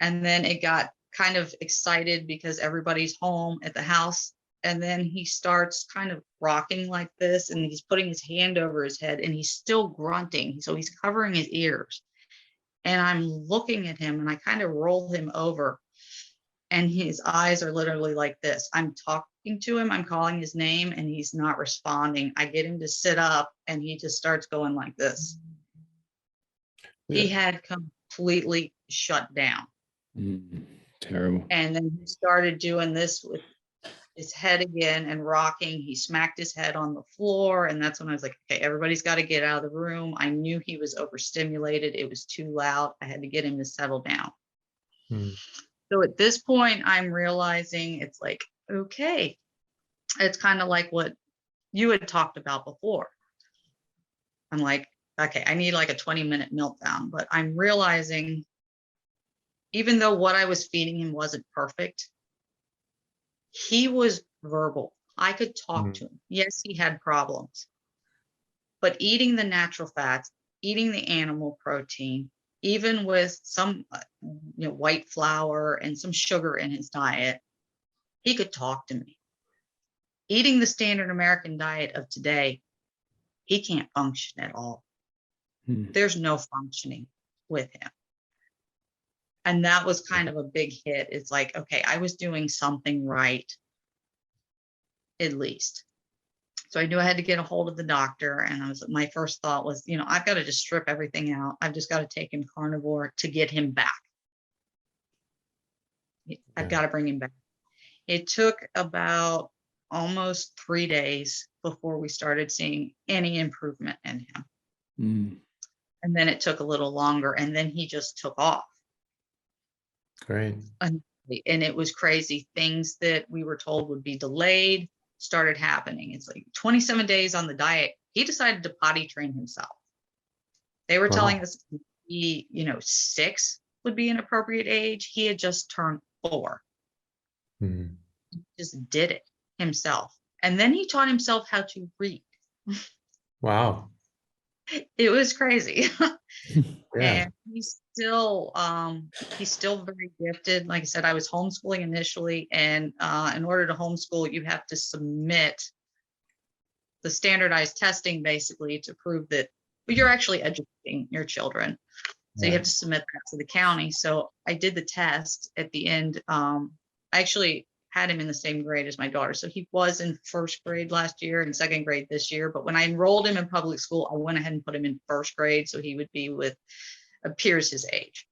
And then it got kind of excited because everybody's home at the house. And then he starts kind of rocking like this, and he's putting his hand over his head, and he's still grunting. So he's covering his ears. And I'm looking at him, and I kind of roll him over, and his eyes are literally like this. I'm talking to him, I'm calling his name, and he's not responding. I get him to sit up, and he just starts going like this. He had completely shut down. Terrible. And then he started doing this with his head again and rocking. He smacked his head on the floor. And that's when I was like, okay, everybody's got to get out of the room. I knew he was overstimulated. It was too loud. I had to get him to settle down. So at this point, I'm realizing it's like, okay, it's kind of like what you had talked about before. I'm like, okay, I need a 20-minute meltdown, but I'm realizing even though what I was feeding him wasn't perfect, he was verbal. I could talk to him. Yes, he had problems, but eating the natural fats, eating the animal protein, even with some white flour and some sugar in his diet, he could talk to me. Eating the standard American diet of today, he can't function at all. There's no functioning with him. And that was kind of a big hit. It's like, okay, I was doing something right, at least. So I knew I had to get a hold of the doctor. And my first thought was, I've got to just strip everything out. I've just got to take him carnivore to get him back. I've got to bring him back. It took about almost 3 days before we started seeing any improvement in him. And then it took a little longer, and then he just took off. Great. And it was crazy. Things that we were told would be delayed started happening. It's 27 days on the diet. He decided to potty train himself. They were telling us 6 would be an appropriate age. He had just turned 4. He just did it himself. And then he taught himself how to read. Wow. It was crazy. Yeah. And he's still very gifted. Like I said, I was homeschooling initially, and in order to homeschool, you have to submit the standardized testing basically to prove that you're actually educating your children. So you have to submit that to the county. So I did the test at the end. I actually had him in the same grade as my daughter. So he was in first grade last year and second grade this year. But when I enrolled him in public school, I went ahead and put him in first grade. So he would be with peers his age.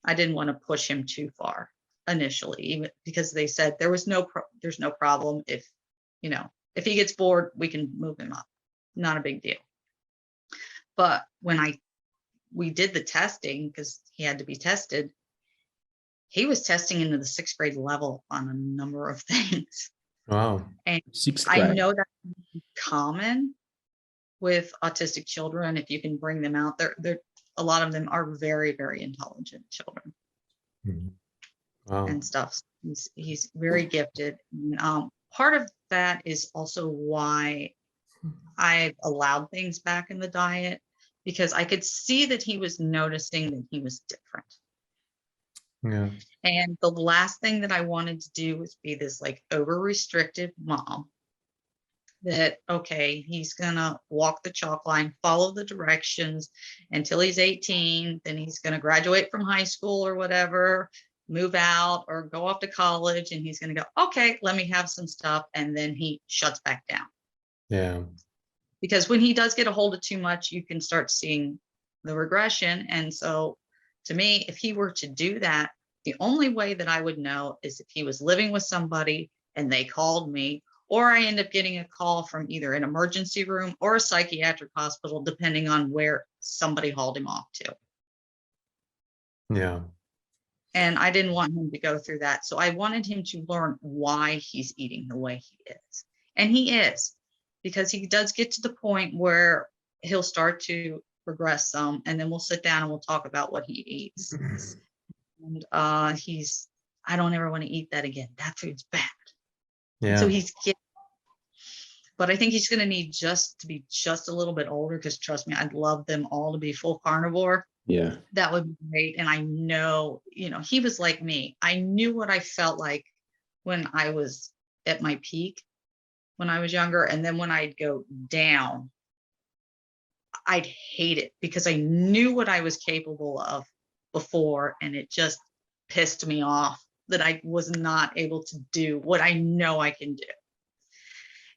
I didn't want to push him too far initially, even because they said there's no problem if, if he gets bored, we can move him up. Not a big deal. But when we did the testing, because he had to be tested, he was testing into the 6th grade level on a number of things. Wow. And 6th I grade. know that's common with autistic children. If you can bring them out, they're a lot of them are very, very intelligent children. Wow. And stuff. He's very gifted. Part of that is also why I allowed things back in the diet, because I could see that he was noticing that he was different. Yeah. And the last thing that I wanted to do was be this like over restrictive mom that, okay, he's gonna walk the chalk line, follow the directions until he's 18, then he's gonna graduate from high school or whatever, move out or go off to college, and he's gonna go, okay, let me have some stuff, and then he shuts back down. Yeah. Because when he does get a hold of too much, you can start seeing the regression. And so to me, if he were to do that, the only way that I would know is if he was living with somebody and they called me, or I end up getting a call from either an emergency room or a psychiatric hospital, depending on where somebody hauled him off to. Yeah. And I didn't want him to go through that. So I wanted him to learn why he's eating the way he is. And he is, because he does get to the point where he'll start to progress some, and then we'll sit down and we'll talk about what he eats. And I don't ever want to eat that again. That food's bad. Yeah. So but I think he's going to need to be just a little bit older, because trust me, I'd love them all to be full carnivore. Yeah. That would be great. And I know, he was like me. I knew what I felt like when I was at my peak, when I was younger. And then when I'd go down, I'd hate it, because I knew what I was capable of before. And it just pissed me off that I was not able to do what I know I can do.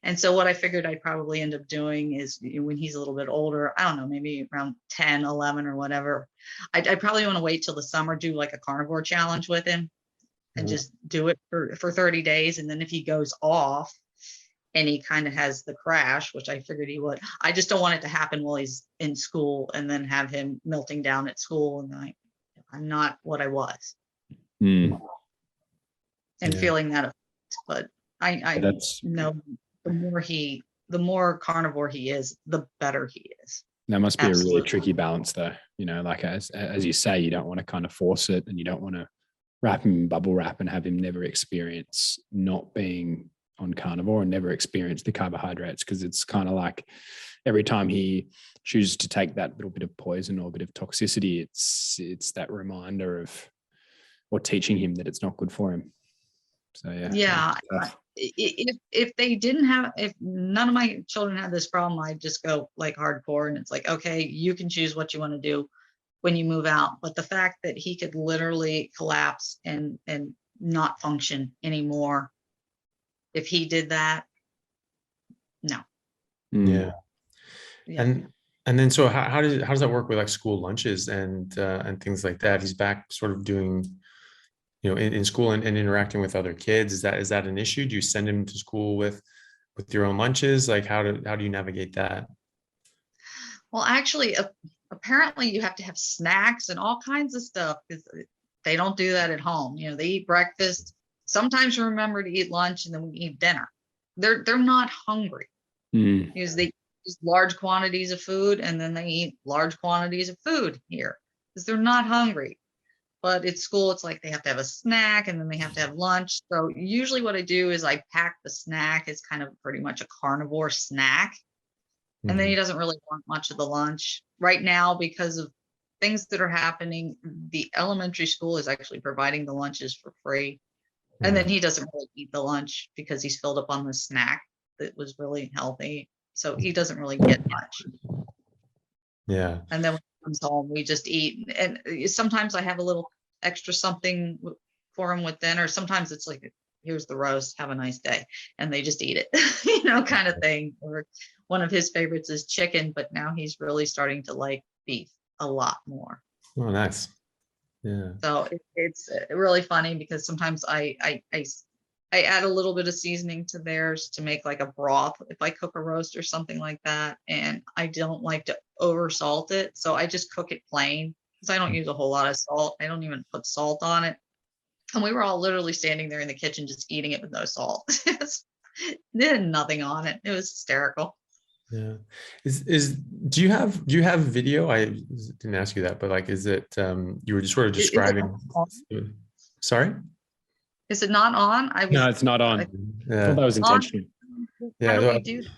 And so what I figured I'd probably end up doing is, when he's a little bit older, I don't know, maybe around 10, 11 or whatever, I'd probably want to wait till the summer, do like a carnivore challenge with him and just do it for 30 days. And then if he goes off and he kind of has the crash, which I figured he would, I just don't want it to happen while he's in school and then have him melting down at school. And I'm not what I was. And feeling that effect. But I know the more carnivore he is, the better he is. That must be a really tricky balance though. Like as you say, you don't want to kind of force it, and you don't want to wrap him in bubble wrap and have him never experience not being on carnivore and never experience the carbohydrates, because it's kind of like every time he chooses to take that little bit of poison or a bit of toxicity, it's that reminder of, or teaching him that it's not good for him. So yeah. If none of my children had this problem, I'd just go like hardcore, and it's like, okay, you can choose what you want to do when you move out. But the fact that he could literally collapse and not function anymore if he did that, no. Yeah. And then so how does that work with like school lunches and things like that? He's back sort of doing, in school and interacting with other kids. Is that an issue? Do you send him to school with your own lunches? Like how do you navigate that? Well, actually, apparently you have to have snacks and all kinds of stuff, because they don't do that at home. They eat breakfast. Sometimes remember to eat lunch, and then we eat dinner. They're not hungry, because they use large quantities of food, and then they eat large quantities of food here, because they're not hungry. But at school, it's like they have to have a snack, and then they have to have lunch. So usually what I do is I pack the snack as kind of pretty much a carnivore snack. And then he doesn't really want much of the lunch right now because of things that are happening. The elementary school is actually providing the lunches for free. And then he doesn't really eat the lunch because he's filled up on the snack that was really healthy. So he doesn't really get much. Yeah. And then when he comes home, we just eat. And sometimes I have a little extra something for him with dinner. Sometimes it's like, here's the roast, have a nice day. And they just eat it, you know, kind of thing. Or one of his favorites is chicken, but now he's really starting to like beef a lot more. Oh, nice. Yeah. So it's really funny because sometimes I add a little bit of seasoning to theirs to make like a broth if I cook a roast or something like that. And I don't like to over salt it. So I just cook it plain because I don't use a whole lot of salt. I don't even put salt on it. And we were all literally standing there in the kitchen just eating it with no salt. They had nothing on it. It was hysterical. Yeah. Do you have video? I didn't ask you that, but like, is it, you were just sort of describing, sorry? Is it not on? No, it's not on. I thought that was intentional. Yeah. How do we do that?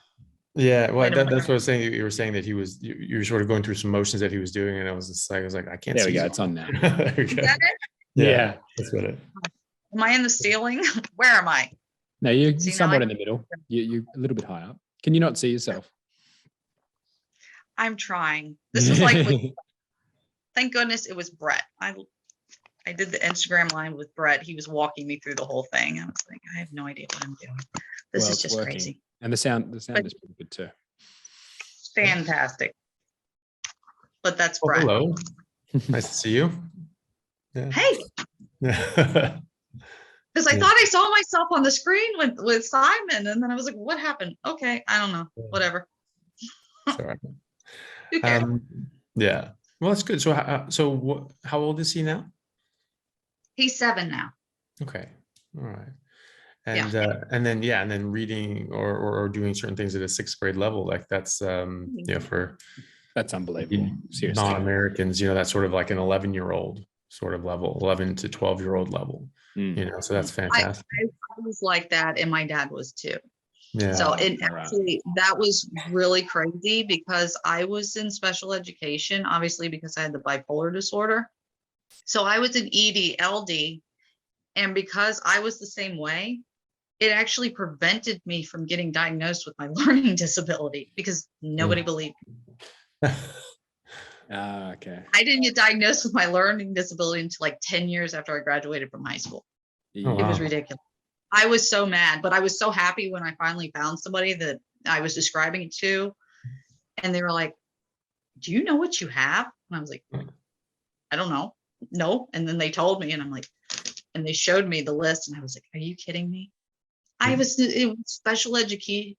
Yeah, well, that's what I was saying. You were saying that you were sort of going through some motions that he was doing, and I was like, I can't see. There we go. It's on now. There we go. Is that it? Yeah, that's what it. Am I in the ceiling? Where am I? No, you're somewhat in the middle. You're a little bit high up. Can you not see yourself? I'm trying. This is like, thank goodness it was Brett. I did the Instagram line with Brett. He was walking me through the whole thing. I was like, I have no idea what I'm doing. This is just working. Crazy. And the sound is pretty good too. Fantastic. But that's Brett. Hello. Nice to see you. Yeah. Hey. Because I thought I saw myself on the screen with Simon, and then I was like, what happened? Okay, I don't know. Whatever. Sorry. Who cares? Yeah. Well, that's good. So how old is he now? He's 7 now. Okay. All right. And then reading or doing certain things at a 6th grade level, like that's for that's unbelievable. Seriously. Non-Americans, that's sort of like an 11-year-old sort of level, 11 to 12-year-old level. So that's fantastic. I was like that, and my dad was too. Yeah. So actually, that was really crazy because I was in special education, obviously because I had the bipolar disorder. So I was in ED, LD, and because I was the same way, it actually prevented me from getting diagnosed with my learning disability because nobody believed me. Okay. I didn't get diagnosed with my learning disability until like 10 years after I graduated from high school. Oh, wow. It was ridiculous. I was so mad, but I was so happy when I finally found somebody that I was describing it to. And they were like, do you know what you have? And I was like, I don't know. No. And then they told me, and I'm like, and they showed me the list, and I was like, are you kidding me? It was special education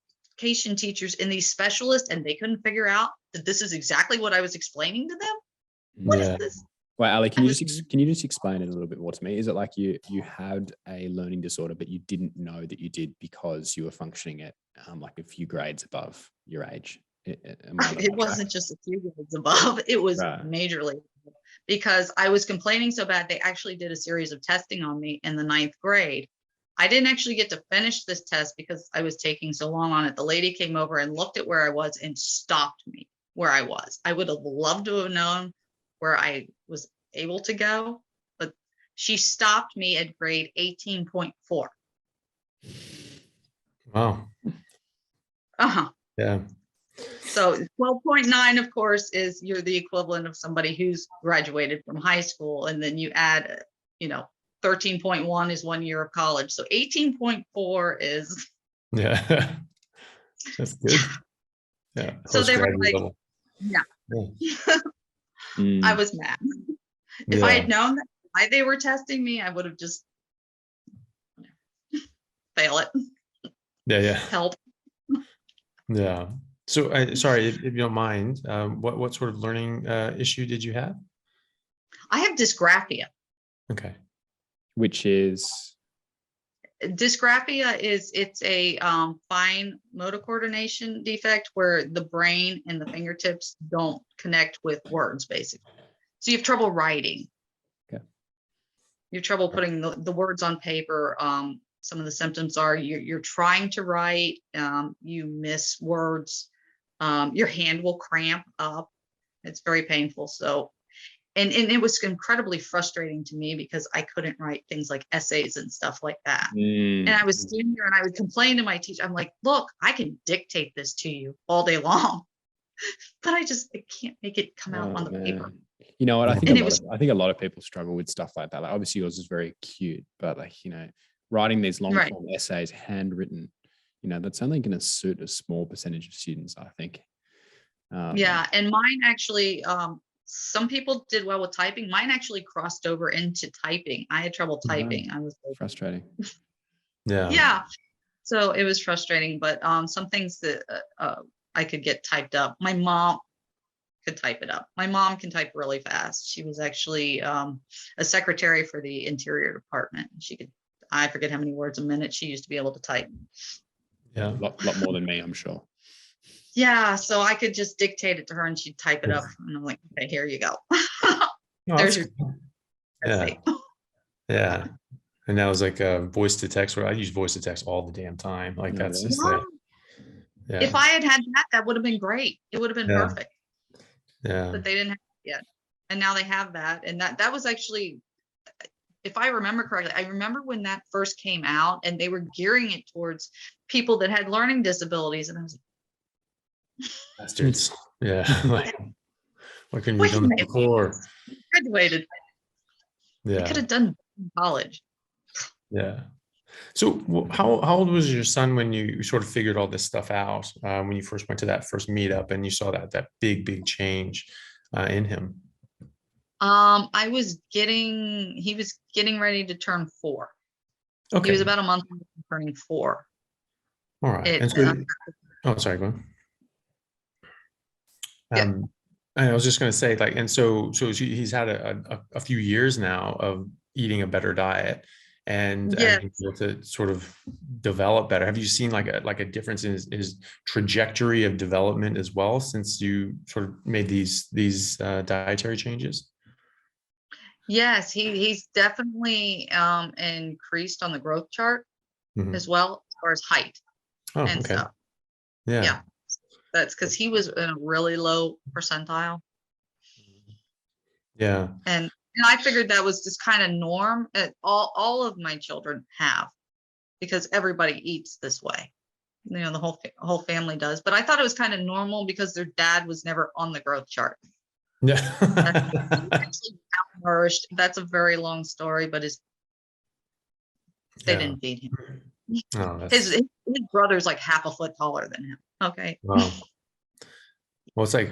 teachers and these specialists, and they couldn't figure out that this is exactly what I was explaining to them. What is this? Well, Allie, can you just explain it a little bit more to me? Is it like you had a learning disorder, but you didn't know that you did because you were functioning at like a few grades above your age? It wasn't just a few grades above. It was majorly, because I was complaining so bad. They actually did a series of testing on me in the 9th grade. I didn't actually get to finish this test because I was taking so long on it. The lady came over and looked at where I was and stopped me where I was. I would have loved to have known where I was able to go, but she stopped me at grade 18.4. Wow. Uh-huh. Yeah. So 12.9, of course, is you're the equivalent of somebody who's graduated from high school, and then you add, 13.1 is 1 year of college. So 18.4 is. Yeah. That's good. Yeah. So they were like, yeah. I was mad. If I had known why they were testing me, I would have just fail it. Yeah. Help. Yeah. So, sorry, if you don't mind, what sort of learning issue did you have? I have dysgraphia. Okay. Which is? Dysgraphia it's a fine motor coordination defect where the brain and the fingertips don't connect with words, basically. So you have trouble writing. Okay. You have trouble putting the words on paper. Some of the symptoms are you're trying to write, you miss words. Your hand will cramp up. It's very painful. So, and it was incredibly frustrating to me because I couldn't write things like essays and stuff like that. And I was sitting there and I would complain to my teacher. I'm like, look, I can dictate this to you all day long, but I can't make it come out on the paper. You know what? I think And I think a lot of people struggle with stuff like that. Like, obviously yours is very cute, but like, you know, writing these long form essays, handwritten, you know, that's only going to suit a small percentage of students, I think. Yeah. And mine actually, some people did well with typing. Mine actually crossed over into typing. I had trouble typing. I was like, frustrating. Yeah. So it was frustrating, but some things that I could get typed up. My mom could type it up. My mom can type really fast. She was actually a secretary for the Interior Department. She could, I forget how many words a minute she used to be able to type. Yeah, a lot more than me, I'm sure. Yeah, so I could just dictate it to her and she'd type it up. And I'm like, okay, here you go. There's your yeah. And that was like voice to text, where I use voice to text all the damn time. Like that's just If I had that, that would have been great. It would have been perfect. Yeah. But they didn't have it yet. And now they have that. And that was actually, if I remember correctly, I remember when that first came out and they were gearing it towards people that had learning disabilities. And I was like, bastards. Yeah. Like, why couldn't you have done that before? Graduated. Yeah. I could have done college. Yeah. So how old was your son when you sort of figured all this stuff out, when you first went to that first meetup and you saw that big change in him? He was getting ready to turn 4. Okay. He was about a month from turning 4. All right. And so, sorry, go on. And I was just going to say, like, and so he's had a few years now of eating a better diet and able to sort of develop better. Have you seen like a difference in his trajectory of development as well since you sort of made these dietary changes? Yes, he's definitely increased on the growth chart as well as far as height and stuff. Yeah. That's because he was in a really low percentile. Yeah. And I figured that was just kind of norm. All of my children have, because everybody eats this way. You know, the whole family does. But I thought it was kind of normal because their dad was never on the growth chart. Yeah. Actually malnourished. That's a very long story, but they didn't feed him. Oh, his brother's like half a foot taller than him. Okay. Wow. Well, it's like,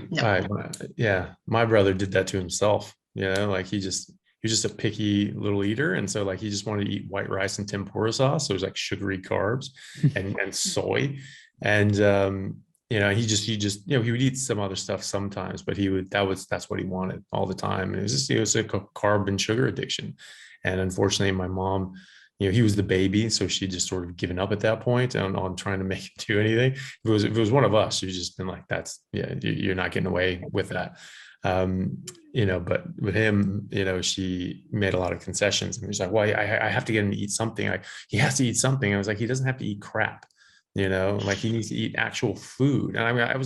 my brother did that to himself. You know, like he was just a picky little eater, and so like he just wanted to eat white rice and tempura sauce. So it was like sugary carbs and soy, and you know, he just you know, he would eat some other stuff sometimes, but that's what he wanted all the time, and it was like a carb and sugar addiction. And unfortunately, my mom, you know, he was the baby, so she just sort of given up at that point on trying to make him do anything. If it was one of us, she's just been like, you're not getting away with that. You know, but with him, you know, she made a lot of concessions, and he's like, well, I have to get him to eat something. Like, he has to eat something. I was like, he doesn't have to eat crap, you know, like he needs to eat actual food. And I mean, I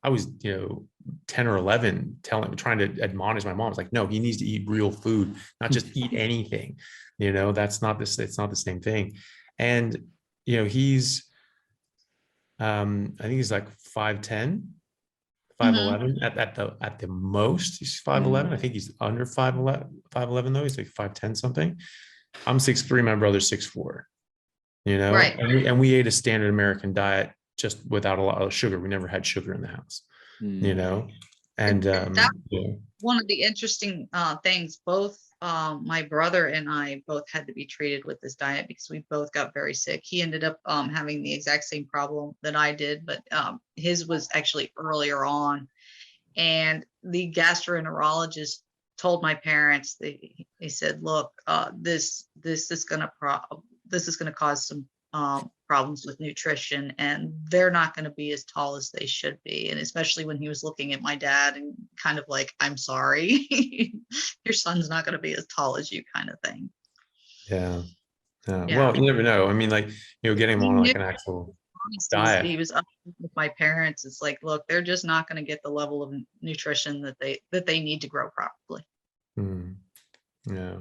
was, you know, 10 or 11 trying to admonish my mom. I was like, no, he needs to eat real food, not just eat anything. You know, it's not the same thing. And, you know, he's, I think he's like 5'10", 5'11" at the most. He's 5'11". I think he's under 5'11" though. He's like 5'10" something. I'm 6'3", my brother's 6'4", you know, right. And we ate a standard American diet just without a lot of sugar. We never had sugar in the house, you know, and that one of the interesting things. Both my brother and I both had to be treated with this diet because we both got very sick. He ended up having the exact same problem that I did, but his was actually earlier on. And the gastroenterologist told my parents, they said, look, this is going to cause some problems with nutrition, and they're not going to be as tall as they should be. And especially when he was looking at my dad and kind of like, I'm sorry, your son's not going to be as tall as you, kind of thing. Yeah. Well, you never know. I mean, like, you know, getting him on like an actual. diet. he was up with my parents. It's like, look, they're just not going to get the level of nutrition that they need to grow properly. Yeah.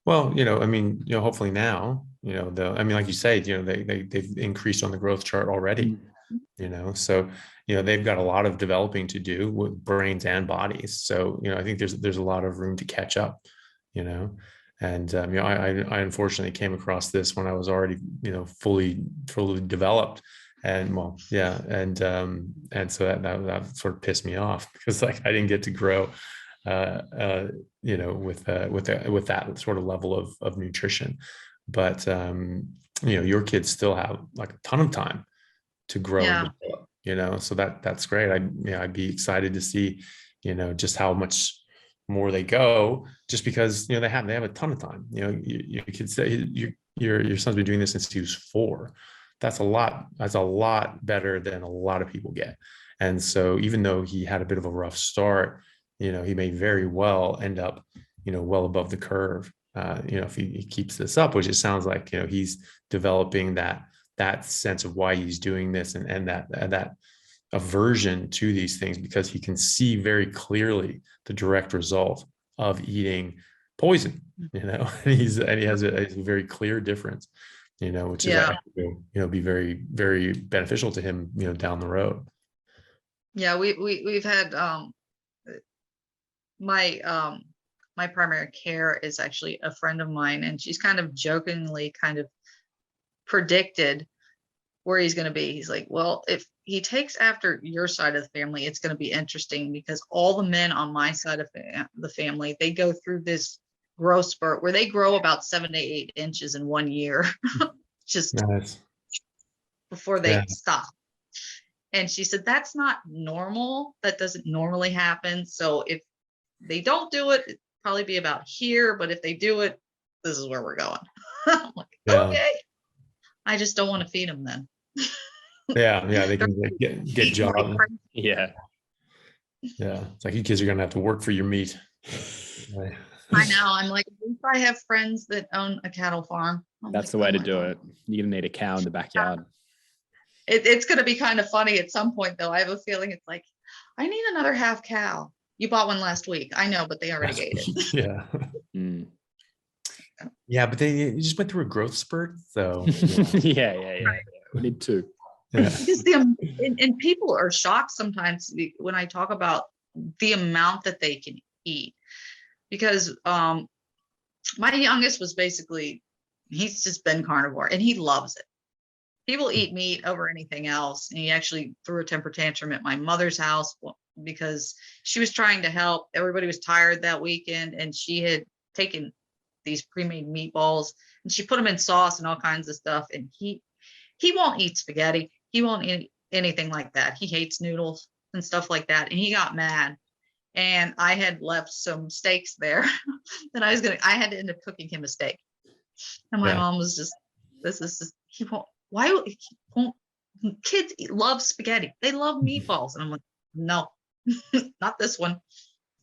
Well, I mean, hopefully now, I mean, like you say, they've increased on the growth chart already, so, they've got a lot of developing to do with brains and bodies. So, I think there's a lot of room to catch up, and, I unfortunately came across this when I was already, fully developed. And well, yeah. And so that sort of pissed me off, because like I didn't get to grow with that sort of level of nutrition. But your kids still have like a ton of time to grow and develop, so that's great. I'd be excited to see, just how much more they go, just because they have a ton of time. You could say your son's been doing this since he was 4. That's a lot better than a lot of people get. And so even though he had a bit of a rough start, he may very well end up, well above the curve, if he keeps this up, which it sounds like, he's developing that sense of why he's doing this, and that aversion to these things, because he can see very clearly the direct result of eating poison, and he has a very clear difference, which is, I think, be very, very beneficial to him, down the road. Yeah, we've had my primary care is actually a friend of mine, and she's kind of jokingly kind of predicted where he's going to be. He's like, well, if he takes after your side of the family, it's going to be interesting, because all the men on my side of the family, they go through this growth spurt where they grow about 7 to 8 inches in 1 year, just nice. Before they stop. And she said, that's not normal. That doesn't normally happen. So if they don't do it, it'd probably be about here. But if they do it, this is where we're going. I'm like, okay. I just don't want to feed them then. Yeah, they can get jobs. Yeah. It's like, you kids are gonna have to work for your meat. Right. I know. I'm like, if I have friends that own a cattle farm, that's the way to do it. You're gonna need a cow in the backyard. It's going to be kind of funny at some point, though. I have a feeling it's like, I need another half cow. You bought one last week. I know, but they already ate it. Yeah. Yeah, but you just went through a growth spurt, so. Yeah. We need 2. Because and people are shocked sometimes when I talk about the amount that they can eat, because my youngest was basically, he's just been carnivore and he loves it. People eat meat over anything else. And he actually threw a temper tantrum at my mother's house because she was trying to help. Everybody was tired that weekend, and she had taken these pre-made meatballs and she put them in sauce and all kinds of stuff. And he won't eat spaghetti. He won't eat anything like that. He hates noodles and stuff like that. And he got mad. And I had left some steaks there that I had to end up cooking him a steak. And my mom was just, he won't. Why won't kids love spaghetti? They love meatballs. And I'm like, no, not this one.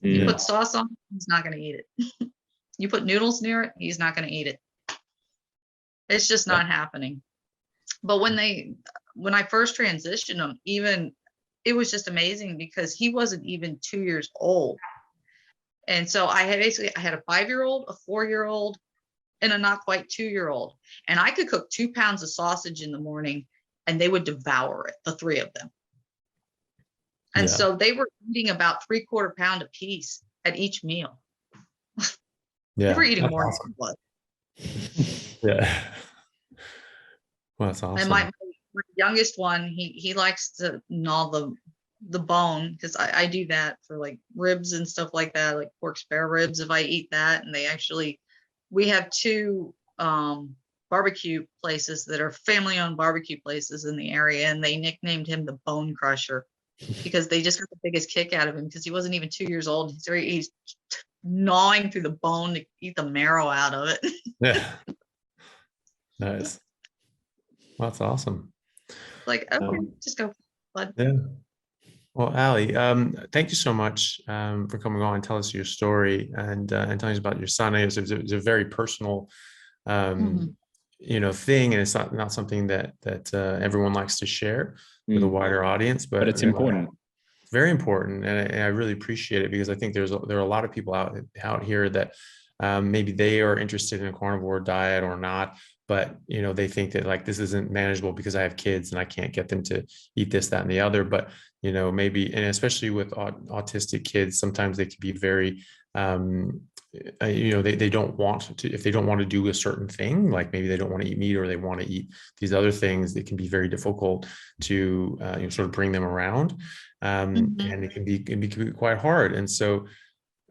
You put sauce on, he's not going to eat it. You put noodles near it, he's not going to eat it. It's just not happening. But when I first transitioned him, it was just amazing, because he wasn't even 2 years old. And so I had a 5-year-old, a 4-year-old, and a not quite 2-year-old. And I could cook 2 pounds of sausage in the morning and they would devour it, the 3 of them. And so they were eating about 3/4 pound a piece at each meal. They were eating more than blood. Yeah. Well, that's awesome. And my youngest one, he likes to gnaw the bone, because I do that for like ribs and stuff like that, like pork spare ribs. If I eat that, and we have 2 barbecue places that are family-owned barbecue places in the area, and they nicknamed him the Bone Crusher, because they just got the biggest kick out of him, because he wasn't even 2 years old. He's gnawing through the bone to eat the marrow out of it. Yeah. Nice. Well, that's awesome. Like, okay, just go, bud. Yeah. Well, Allie, thank you so much for coming on and tell us your story, and telling us about your son. It was a very personal, thing, and it's not something that everyone likes to share with a wider audience, but it's important. Very important, and I really appreciate it, because I think there are a lot of people out here that maybe they are interested in a carnivore diet or not, but they think that like this isn't manageable because I have kids and I can't get them to eat this, that, and the other. But maybe, and especially with autistic kids, sometimes they can be very they don't want to, if they don't want to do a certain thing, like maybe they don't want to eat meat or they want to eat these other things, it can be very difficult to sort of bring them around, and it can be quite hard. And so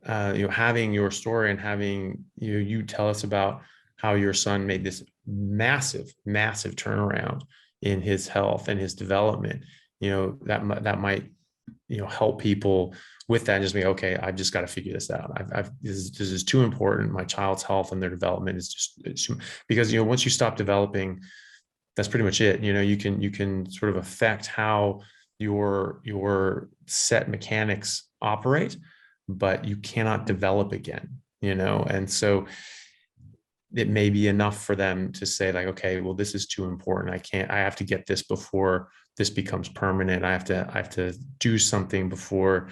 having your story and having you tell us about how your son made this massive turnaround in his health and his development, that might help people with that, and just be okay, I've just got to figure this out. This is too important. My child's health and their development is just because once you stop developing, that's pretty much it. You can sort of affect how your set mechanics operate, but you cannot develop again. And so it may be enough for them to say like, okay, well, this is too important. I have to get this before this becomes permanent. I have to do something before,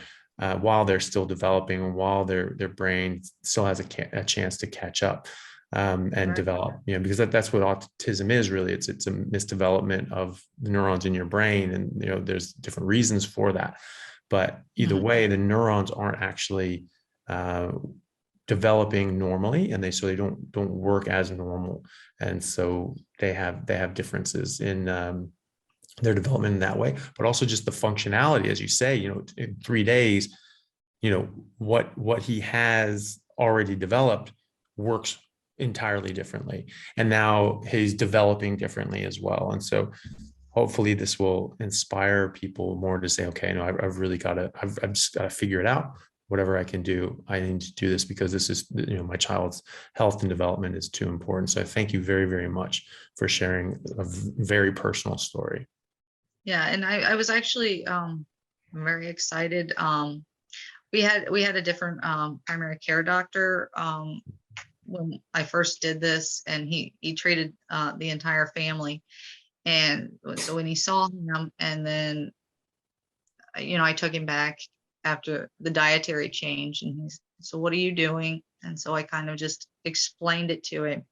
while they're still developing and while their brain still has a chance to catch up, and develop, because that's what autism is really. It's a misdevelopment of the neurons in your brain. And, there's different reasons for that, but either way, the neurons aren't actually, developing normally, and they don't work as normal, and so they have differences in their development in that way, but also just the functionality, as you say, in 3 days, what he has already developed works entirely differently, and now he's developing differently as well. And so hopefully this will inspire people more to say, okay, I've really I've just got to figure it out. Whatever I can do, I need to do this, because this is, my child's health and development is too important. So I thank you very, very much for sharing a very personal story. Yeah. And I was actually very excited. We had a different primary care doctor when I first did this, and he treated the entire family. And so when he saw him, and then, I took him back after the dietary change, and he's, so what are you doing? And so I kind of just explained it to him,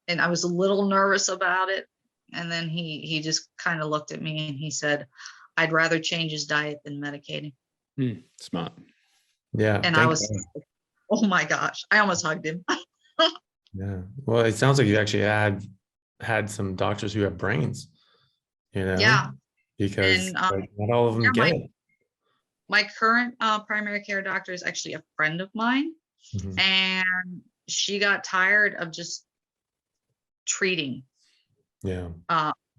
and I was a little nervous about it. And then he just kind of looked at me and he said, I'd rather change his diet than medicate him. Smart. Yeah. And I was, oh my gosh, I almost hugged him. Yeah. Well, it sounds like you actually had some doctors who have brains, Yeah. because not all of them get it. My current primary care doctor is actually a friend of mine, and she got tired of just treating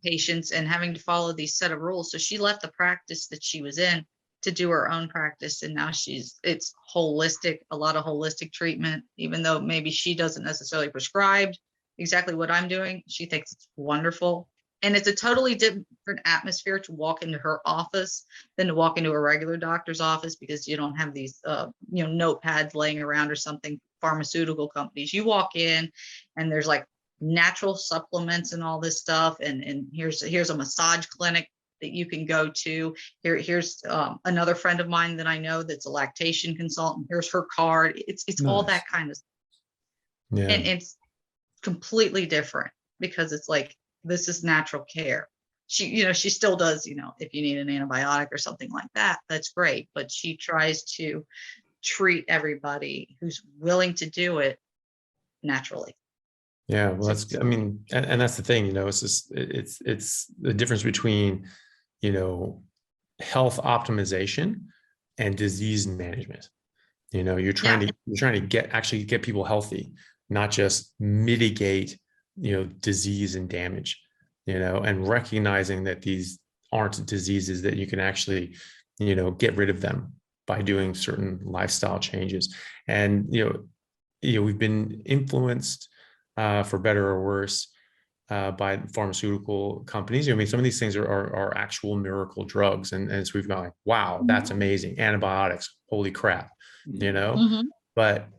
patients and having to follow these set of rules. So she left the practice that she was in to do her own practice, and now it's holistic, a lot of holistic treatment, even though maybe she doesn't necessarily prescribe exactly what I'm doing. She thinks it's wonderful. And it's a totally different atmosphere to walk into her office than to walk into a regular doctor's office, because you don't have these, notepads laying around or something. Pharmaceutical companies, you walk in and there's like natural supplements and all this stuff. And here's a massage clinic that you can go to. Here's another friend of mine that I know that's a lactation consultant. Here's her card. It's nice. All that kind of stuff. Yeah. And it's completely different, because it's like, this is natural care. She still does, if you need an antibiotic or something like that, that's great. But she tries to treat everybody who's willing to do it naturally. Yeah. Well, and that's the thing, it's just, it's the difference between, health optimization and disease management. You're trying to get people healthy, not just mitigate disease and damage, and recognizing that these aren't diseases, that you can actually, get rid of them by doing certain lifestyle changes. And, we've been influenced, for better or worse, by pharmaceutical companies. Some of these things are actual miracle drugs. And so we've gone like, wow, that's amazing. Antibiotics, holy crap, but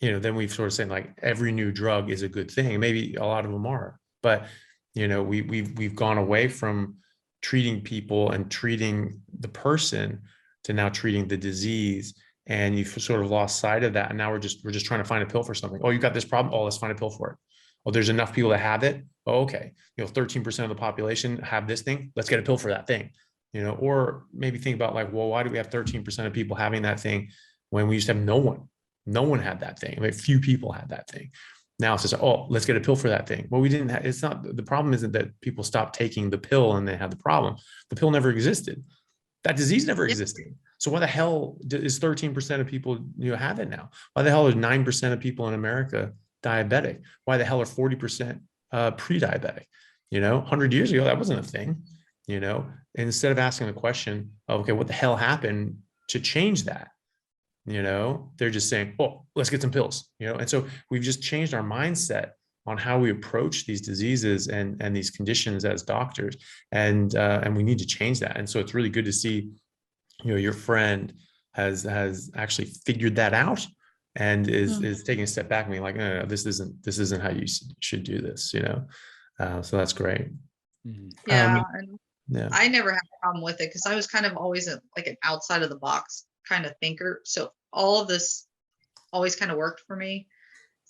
then we've sort of said like every new drug is a good thing. Maybe a lot of them are, But, we've gone away from treating people and treating the person to now treating the disease. And you've sort of lost sight of that. And now we're just trying to find a pill for something. Oh, you got this problem. Oh, let's find a pill for it. Oh, there's enough people that have it. Oh, okay. 13% of the population have this thing. Let's get a pill for that thing. Or maybe think about like, well, why do we have 13% of people having that thing when we used to have no one had that thing? I mean, few people had that thing. Now it's just, oh, let's get a pill for that thing. Well, we didn't have, it's not, the problem isn't that people stopped taking the pill and they had the problem. The pill never existed. That disease never existed. So why the hell is 13% of people have it now? Why the hell is 9% of people in America diabetic? Why the hell are 40% pre-diabetic? 100 years ago, that wasn't a thing. And instead of asking the question, okay, what the hell happened to change that? They're just saying, oh, let's get some pills, and so we've just changed our mindset on how we approach these diseases and these conditions as doctors. And we need to change that. And so it's really good to see, your friend has actually figured that out and is taking a step back and being like, no, this isn't how you should do this, so that's great. Yeah. I never had a problem with it because I was kind of always an outside of the box kind of thinker. So all of this always kind of worked for me.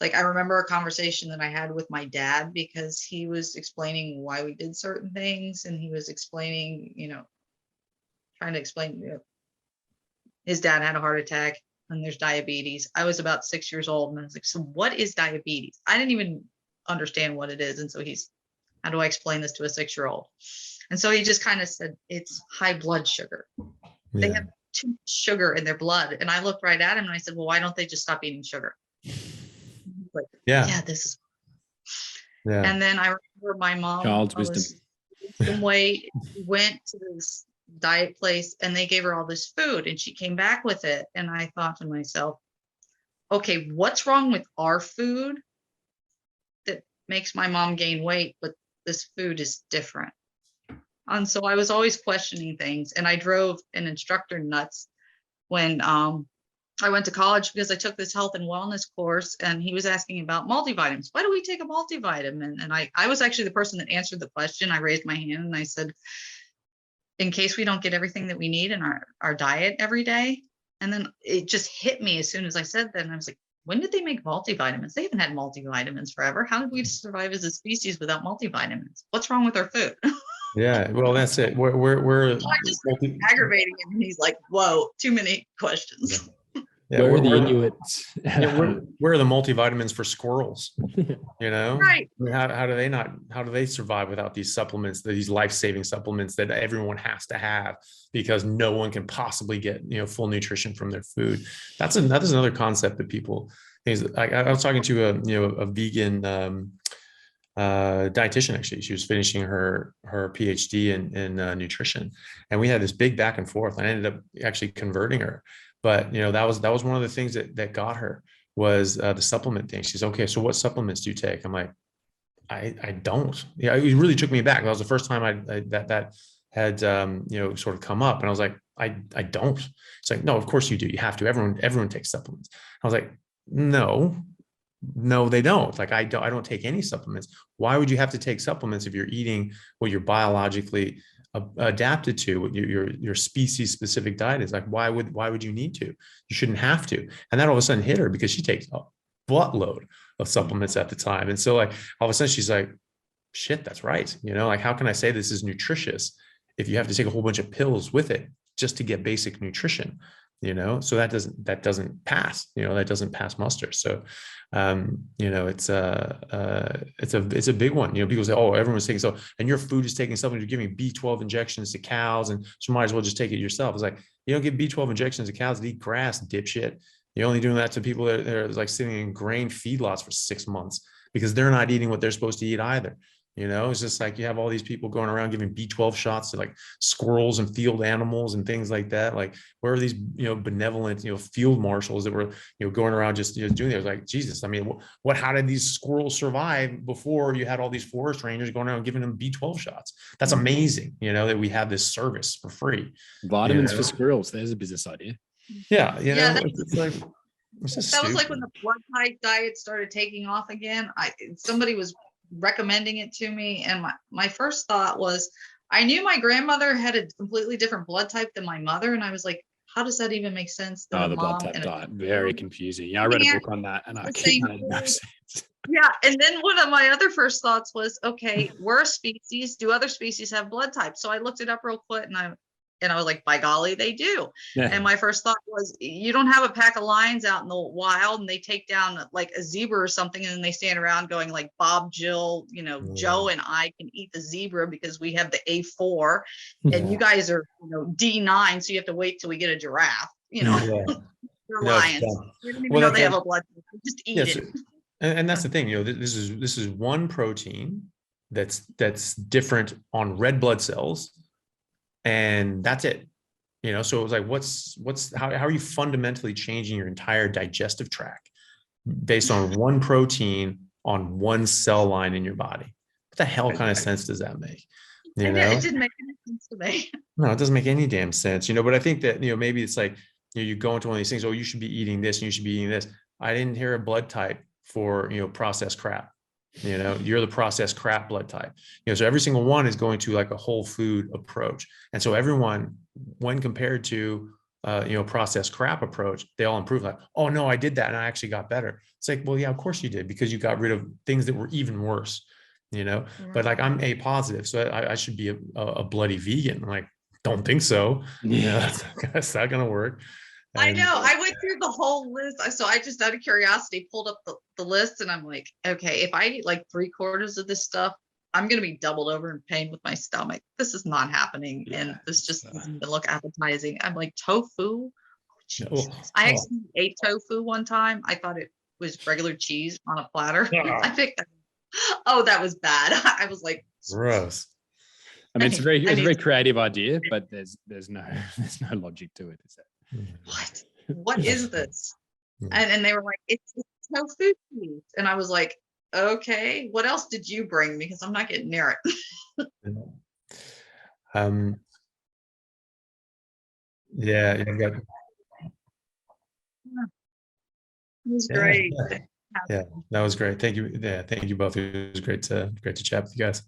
Like, I remember a conversation that I had with my dad because he was explaining why we did certain things. And he was explaining, trying to explain, his dad had a heart attack and there's diabetes. I was about 6 years old and I was like, so what is diabetes? I didn't even understand what it is. And so how do I explain this to a 6-year-old? And so he just kind of said, it's high blood sugar. Yeah. They have too much sugar in their blood. And I looked right at him and I said, well, why don't they just stop eating sugar? Like, this is. Yeah. And then I remember my mom Child's wisdom. Some weight, went to this diet place and they gave her all this food and she came back with it. And I thought to myself, okay, what's wrong with our food that makes my mom gain weight, but this food is different? And so I was always questioning things, and I drove an instructor nuts when I went to college because I took this health and wellness course, and he was asking about multivitamins. Why do we take a multivitamin? And I was actually the person that answered the question. I raised my hand and I said, in case we don't get everything that we need in our diet every day. And then it just hit me as soon as I said that. And I was like, when did they make multivitamins? They haven't had multivitamins forever. How did we survive as a species without multivitamins? What's wrong with our food? Yeah, well, that's it. We're just aggravating him, and he's like, "Whoa, too many questions." Yeah, where are the Inuits? Where are the multivitamins for squirrels? Right? How do they survive without these supplements, these life-saving supplements that everyone has to have because no one can possibly get full nutrition from their food? That is another concept that people. I was talking to a vegan. Dietitian, actually. She was finishing her PhD in nutrition, and we had this big back and forth. I ended up actually converting her, but that was one of the things that got her was the supplement thing. She's okay. So what supplements do you take? I'm like, I don't. Yeah, it really took me back. That was the first time that had sort of come up, and I was like, I don't. It's like, no, of course you do. You have to. Everyone takes supplements. I was like, no, they don't. Like, I don't take any supplements. Why would you have to take supplements if you're eating what you're biologically adapted to, what your species specific diet is? Like, why would you need to? You shouldn't have to. And that all of a sudden hit her because she takes a buttload of supplements at the time. And so like all of a sudden she's like, shit, that's right. Like, how can I say this is nutritious if you have to take a whole bunch of pills with it just to get basic nutrition? So that doesn't pass, that doesn't pass muster. So, it's a big one. People say, oh, everyone's taking so, and your food is taking something, you're giving B12 injections to cows, and so you might as well just take it yourself. It's like, you don't give B12 injections to cows that eat grass, dipshit. You're only doing that to people that are like sitting in grain feedlots for 6 months because they're not eating what they're supposed to eat either. It's just like you have all these people going around giving B12 shots to like squirrels and field animals and things like that. Like, where are these, benevolent, field marshals that were, going around just doing it? It was like, Jesus, I mean, how did these squirrels survive before you had all these forest rangers going around giving them B12 shots? That's amazing, that we have this service for free. Vitamins for squirrels. There's a business idea. Yeah. It's like, that was like when the blood type diet started taking off again. Somebody was recommending it to me. And my first thought was, I knew my grandmother had a completely different blood type than my mother. And I was like, how does that even make sense that Oh, a the blood mom type and diet, very confusing. Yeah, I read a book on that, and the it same made no food? sense. Yeah. And then one of my other first thoughts was, okay, we're a species. Do other species have blood types? So I looked it up real quick, and I was like, by golly, they do. Yeah. And my first thought was, you don't have a pack of lions out in the wild and they take down like a zebra or something, and then they stand around going like, Bob, Jill, Joe and I can eat the zebra because we have the A4, and you guys are, D9, so you have to wait till we get a giraffe. Yeah. They're No, it's lions. dumb. You don't even Well, know that's they have a blood type. Just eat yes, it. and that's the thing. This is one protein that's different on red blood cells, and that's it. So it was like, how are you fundamentally changing your entire digestive tract based on one protein on one cell line in your body? What the hell kind of sense does that make? It didn't make any sense to me. No, it doesn't make any damn sense. But I think that, maybe it's like, you go into one of these things, oh, you should be eating this and you should be eating this. I didn't hear a blood type for, processed crap. You're the processed crap blood type. So every single one is going to like a whole food approach. And so everyone, when compared to, processed crap approach, they all improve. Like, oh no, I did that and I actually got better. It's like, well, yeah, of course you did, because you got rid of things that were even worse, but like, I'm A positive, so I should be a bloody vegan. I'm like, don't think so. Yeah. That's not going to work. I know. I went through the whole list. So I just, out of curiosity, pulled up the list, and I'm like, okay, if I eat like 3/4 of this stuff, I'm going to be doubled over in pain with my stomach. This is not happening. Yeah, and this just doesn't even look appetizing. I'm like, tofu? Oh, Jesus. Oh, I actually ate tofu one time. I thought it was regular cheese on a platter. I picked that. Oh, that was bad. I was like, gross. I mean, it's a very creative idea, but there's no logic to it, is there? What is this? And they were like, it's tofu cheese. And I was like, okay, what else did you bring? Because I'm not getting near it. Yeah, It was great. yeah, that was great. Thank you. Yeah, thank you both. It was great to chat with you guys.